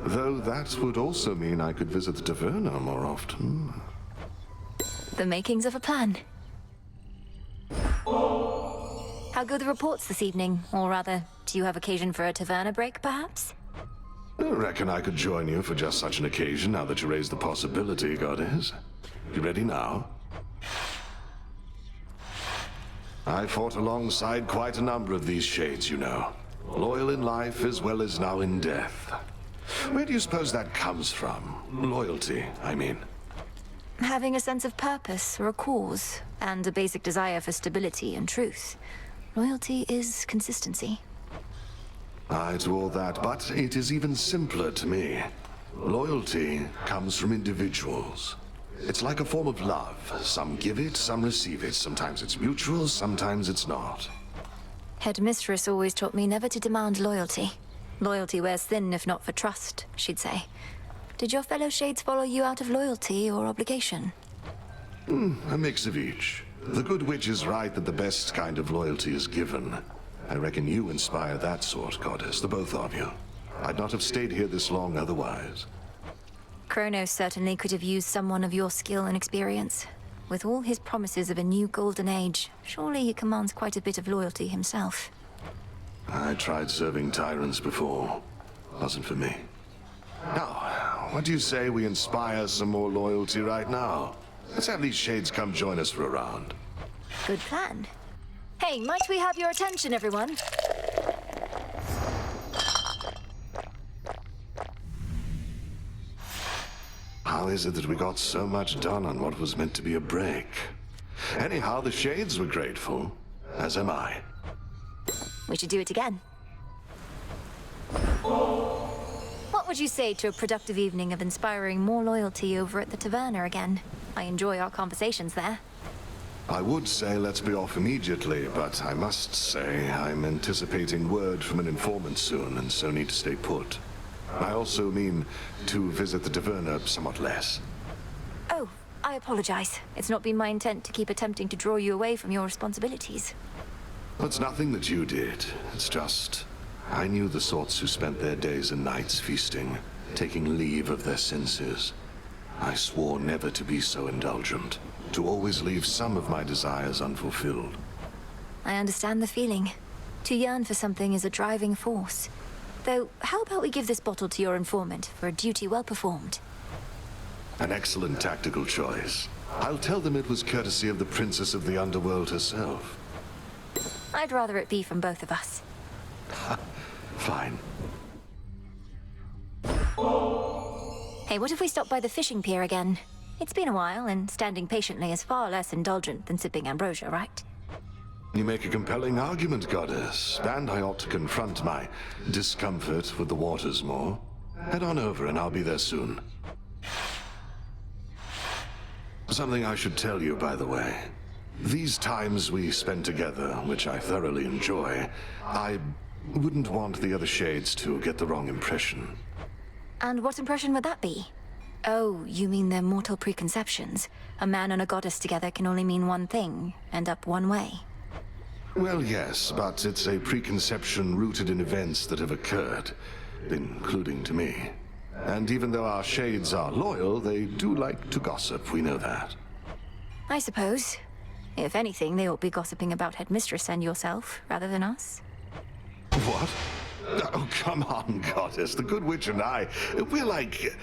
Though that would also mean I could visit the taverna more often. The makings of a plan. How go the reports this evening? Or rather, do you have occasion for a taverna break, perhaps? I reckon I could join you for just such an occasion now that you raise the possibility, Goddess. You ready now? I fought alongside quite a number of these shades, you know. Loyal in life as well as now in death. Where do you suppose that comes from? Loyalty, I mean. Having a sense of purpose or a cause, and a basic desire for stability and truth. Loyalty is consistency. Aye to all that, but it is even simpler to me. Loyalty comes from individuals. It's like a form of love. Some give it, some receive it. Sometimes it's mutual, sometimes it's not. Headmistress always taught me never to demand loyalty. Loyalty wears thin if not for trust, she'd say. Did your fellow shades follow you out of loyalty or obligation? A mix of each. The good witch is right that the best kind of loyalty is given. I reckon you inspire that sort, Goddess, the both of you. I'd not have stayed here this long otherwise. Kronos certainly could have used someone of your skill and experience. With all his promises of a new golden age, surely he commands quite a bit of loyalty himself. I tried serving tyrants before. Wasn't for me. Now, what do you say we inspire some more loyalty right now? Let's have these shades come join us for a round. Good plan. Hey, might we have your attention, everyone? How is it that we got so much done on what was meant to be a break? Anyhow, the shades were grateful, as am I. We should do it again. What would you say to a productive evening of inspiring more loyalty over at the taverna again? I enjoy our conversations there. I would say let's be off immediately, but I must say I'm anticipating word from an informant soon, and so need to stay put. I also mean to visit the taverna somewhat less. Oh, I apologize. It's not been my intent to keep attempting to draw you away from your responsibilities. It's nothing that you did. It's just... I knew the sorts who spent their days and nights feasting, taking leave of their senses. I swore never to be so indulgent, to always leave some of my desires unfulfilled. I understand the feeling. To yearn for something is a driving force. Though, how about we give this bottle to your informant for a duty well performed? An excellent tactical choice. I'll tell them it was courtesy of the Princess of the Underworld herself. I'd rather it be from both of us. Fine. Hey, what if we stop by the fishing pier again? It's been a while, and standing patiently is far less indulgent than sipping ambrosia, right? You make a compelling argument, Goddess, and I ought to confront my discomfort with the waters more. Head on over and I'll be there soon. Something I should tell you, by the way. These times we spend together, which I thoroughly enjoy, I wouldn't want the other shades to get the wrong impression. And what impression would that be? Oh, you mean their mortal preconceptions? A man and a goddess together can only mean one thing, end up one way. Well, yes, but it's a preconception rooted in events that have occurred, including to me. And even though our shades are loyal, they do like to gossip, we know that. I suppose. If anything, they ought be gossiping about Headmistress and yourself, rather than us. What? Oh, come on, Goddess. The Good Witch and I, we're like...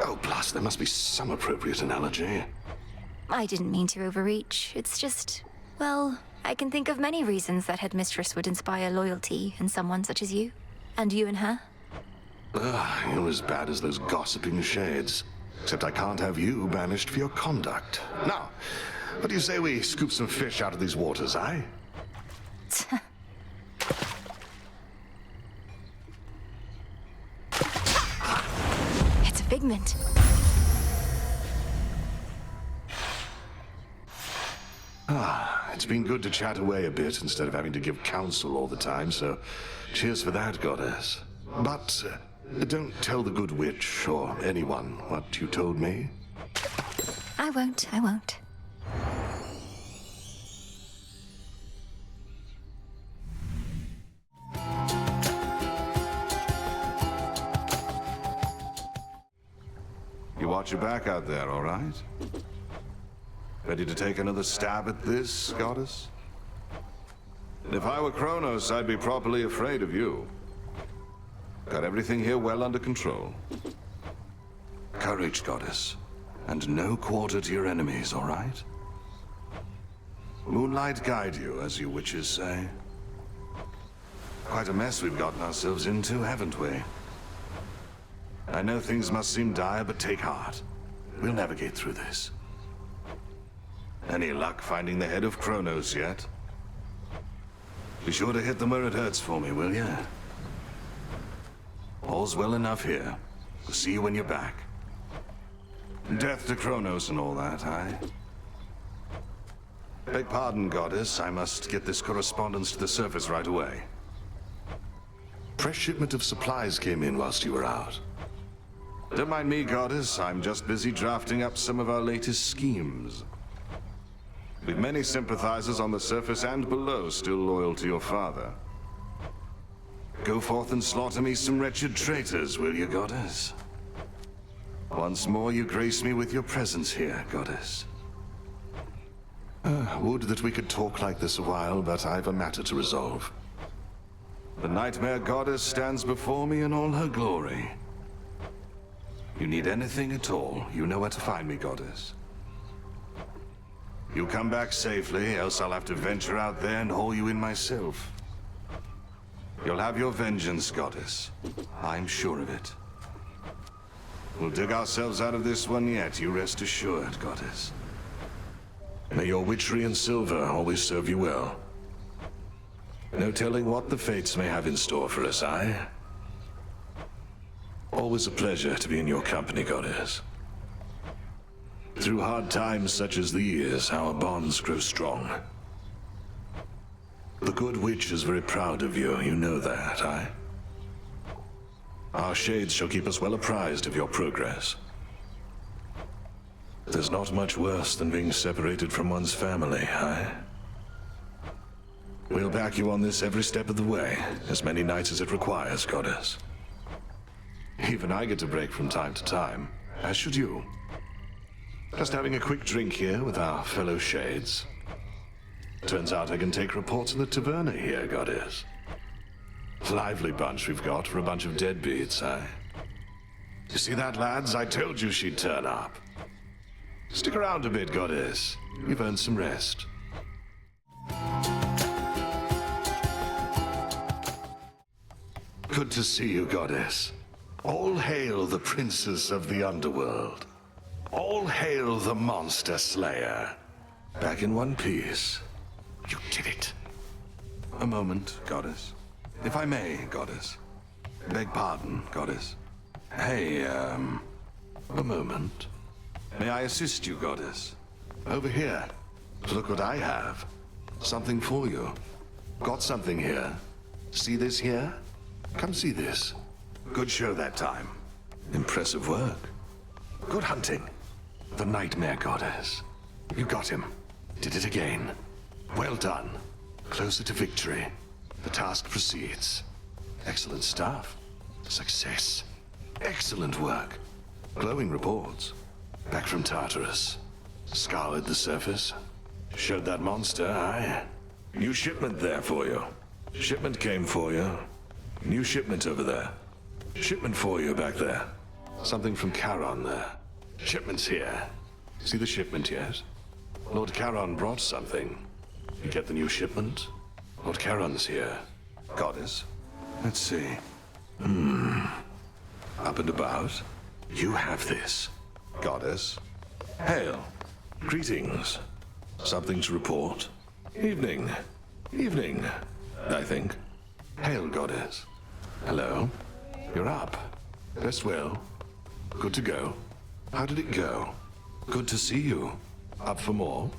Oh, plus, there must be some appropriate analogy. I didn't mean to overreach. It's just... well, I can think of many reasons that Headmistress would inspire loyalty in someone such as you. And you in her. You're as bad as those gossiping shades. Except I can't have you banished for your conduct. Now, what do you say we scoop some fish out of these waters, eh? It's a figment. It's been good to chat away a bit instead of having to give counsel all the time, so cheers for that, Goddess. But don't tell the Good Witch or anyone what you told me. I won't. You watch your back out there, all right? Ready to take another stab at this, Goddess? If I were Kronos, I'd be properly afraid of you. Got everything here well under control. Courage, Goddess. And no quarter to your enemies, all right? Moonlight guide you, as you witches say. Quite a mess we've gotten ourselves into, haven't we? I know things must seem dire, but take heart. We'll navigate through this. Any luck finding the head of Kronos yet? Be sure to hit them where it hurts for me, will ya? All's well enough here. We'll see you when you're back. Death to Kronos and all that, aye? Beg pardon, Goddess. I must get this correspondence to the surface right away. Fresh shipment of supplies came in whilst you were out. Don't mind me, Goddess. I'm just busy drafting up some of our latest schemes. With many sympathizers on the surface and below still loyal to your father. Go forth and slaughter me some wretched traitors, will you, goddess? Once more you grace me with your presence here, goddess. Would that we could talk like this a while, but I've a matter to resolve. The nightmare goddess stands before me in all her glory. You need anything at all, you know where to find me, goddess. You come back safely, else I'll have to venture out there and haul you in myself. You'll have your vengeance, goddess. I'm sure of it. We'll dig ourselves out of this one yet, you rest assured, goddess. May your witchery and silver always serve you well. No telling what the fates may have in store for us, aye? Always a pleasure to be in your company, goddess. Through hard times such as these, our bonds grow strong. The good witch is very proud of you, you know that, aye? Our shades shall keep us well apprised of your progress. There's not much worse than being separated from one's family, aye? We'll back you on this every step of the way, as many nights as it requires, goddess. Even I get a break from time to time, as should you. Just having a quick drink here with our fellow shades. Turns out I can take reports of the taverna here, goddess. Lively bunch we've got for a bunch of deadbeats, eh? You see that, lads? I told you she'd turn up. Stick around a bit, goddess. You've earned some rest. Good to see you, goddess. All hail the princess of the underworld. All hail the monster slayer. Back in one piece. You did it. A moment, goddess. If I may, goddess. Beg pardon, goddess. Hey, a moment. May I assist you, goddess? Over here. Look what I have. Something for you. Got something here. See this here? Come see this. Good show that time. Impressive work. Good hunting. The nightmare goddess. You got him. Did it again. Well done. Closer to victory. The task proceeds. Excellent stuff. Success. Excellent work. Glowing reports. Back from Tartarus. Scoured the surface. Showed that monster, aye? New shipment there for you. Shipment came for you. New shipment over there. Shipment for you back there. Something from Charon there. Shipment's here. See the shipment yet? Lord Charon brought something. You get the new shipment? Lord Charon's here. Goddess? Let's see. Up and about? You have this. Goddess? Hail. Greetings. Something to report? Evening. Evening, I think. Hail, goddess. Hello. You're up. Rest well. Good to go. How did it go? Good to see you. Up for more?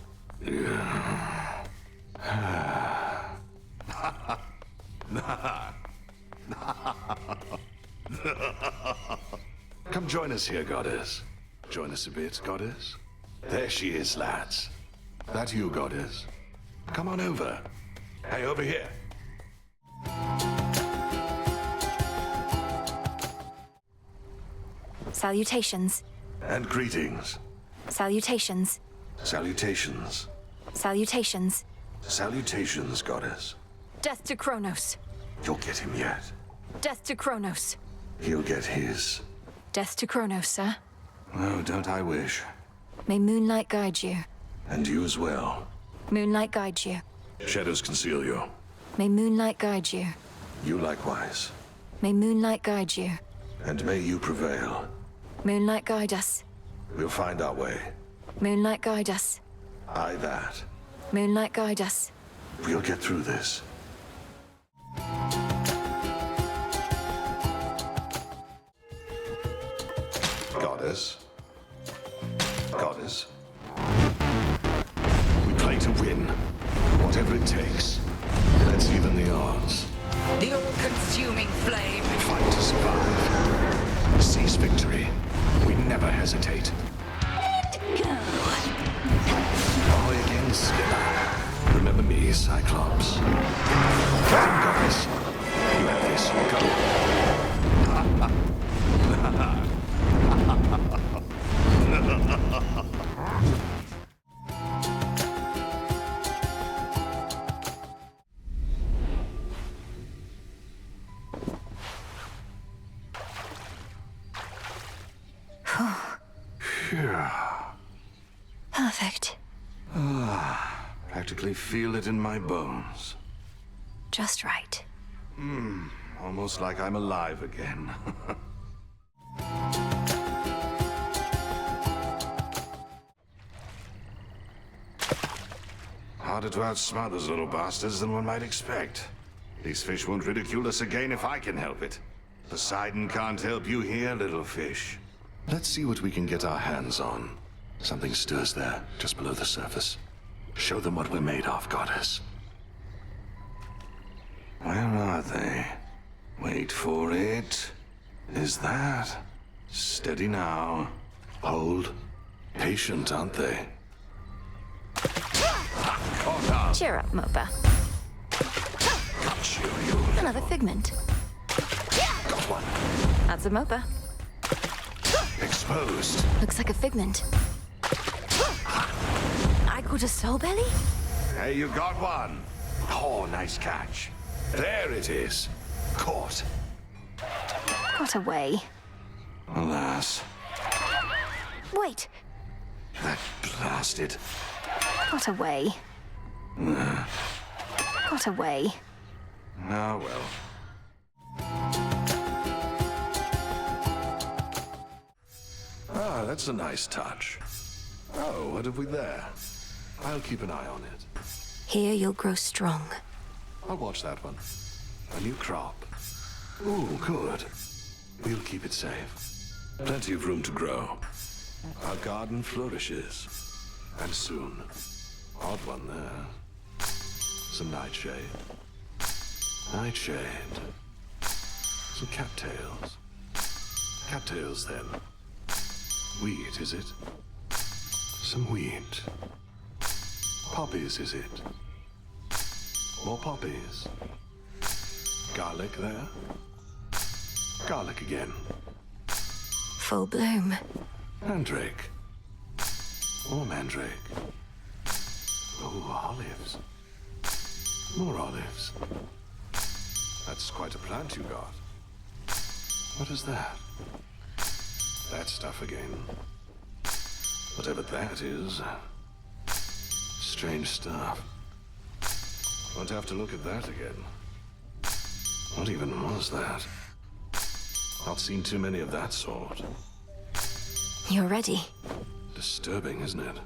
Come join us here, goddess. Join us a bit, goddess. There she is, lads. That you, goddess. Come on over. Hey, over here. Salutations. And greetings. Salutations. Salutations. Salutations. Salutations, goddess. Death to Kronos. You'll get him yet. Death to Kronos. He'll get his. Death to Kronos, sir. Oh, don't I wish. May moonlight guide you. And you as well. Moonlight guide you. Shadows conceal you. May moonlight guide you. You likewise. May moonlight guide you. And may you prevail. Moonlight guide us. We'll find our way. Moonlight guide us. Aye, that. Moonlight guide us. We'll get through this. Goddess. Goddess. We play to win. Whatever it takes. Let's even the odds. The all-consuming flame. Fight to survive. Seize victory. We never hesitate. Go. Boy against Remember me, Cyclops. Come, guys. You have this. Perfect. Practically feel it in my bones. Just right. Almost like I'm alive again. Harder to outsmart those little bastards than one might expect. These fish won't ridicule us again if I can help it. Poseidon can't help you here, little fish. Let's see what we can get our hands on. Something stirs there, just below the surface. Show them what we're made of, goddess. Where are they? Wait for it. Is that? Steady now. Hold. Patient, aren't they? Caught up. Cheer up, Mopa. Got you. Another figment. Got one. That's a Mopa. Exposed. Looks like a figment. I caught a soul belly? Hey, you got one. Oh, nice catch. There it is. Caught. Got away. Alas. Wait. That blasted. Got away. Got away. Ah, well. Ah, that's a nice touch. Oh, what have we there? I'll keep an eye on it. Here you'll grow strong. I'll watch that one. A new crop. Ooh, good. We'll keep it safe. Plenty of room to grow. Our garden flourishes. And soon. Odd one there. Some nightshade. Nightshade. Some cattails. Cattails, then. Wheat, is it? Some wheat. Poppies, is it? More poppies. Garlic there. Garlic again. Full bloom. Mandrake. More mandrake. Oh, olives. More olives. That's quite a plant you got. What is that? That stuff again. Whatever that is. Strange stuff. Won't have to look at that again. What even was that? Not seen too many of that sort. You're ready. Disturbing, isn't it?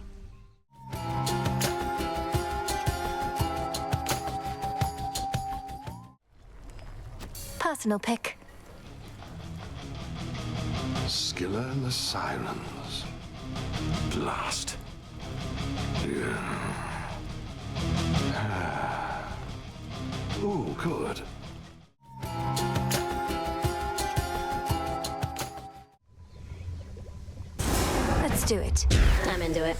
Personal pick. Scylla and the Sirens. Blast. Yeah. Ooh, good. Let's do it. I'm into it.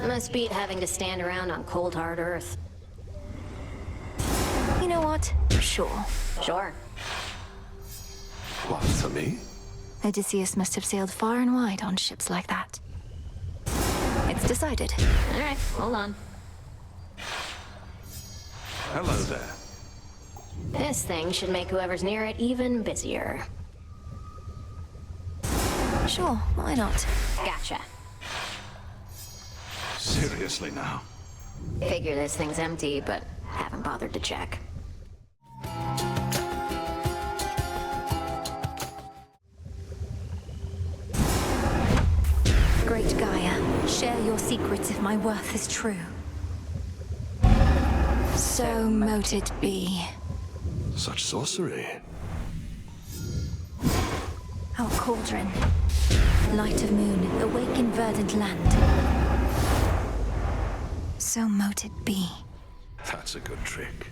Must beat having to stand around on cold, hard Earth. You know what? Sure. Sure. What, for me? Odysseus must have sailed far and wide on ships like that. It's decided. All right, hold on. Hello there. This thing should make whoever's near it even busier. Sure, why not? Gotcha. Seriously now. Figure this thing's empty, but haven't bothered to check. Great Gaia, share your secrets if my worth is true. So mote it be. Such sorcery. Our Cauldron. Light of moon, awake in verdant land. So mote it be. That's a good trick.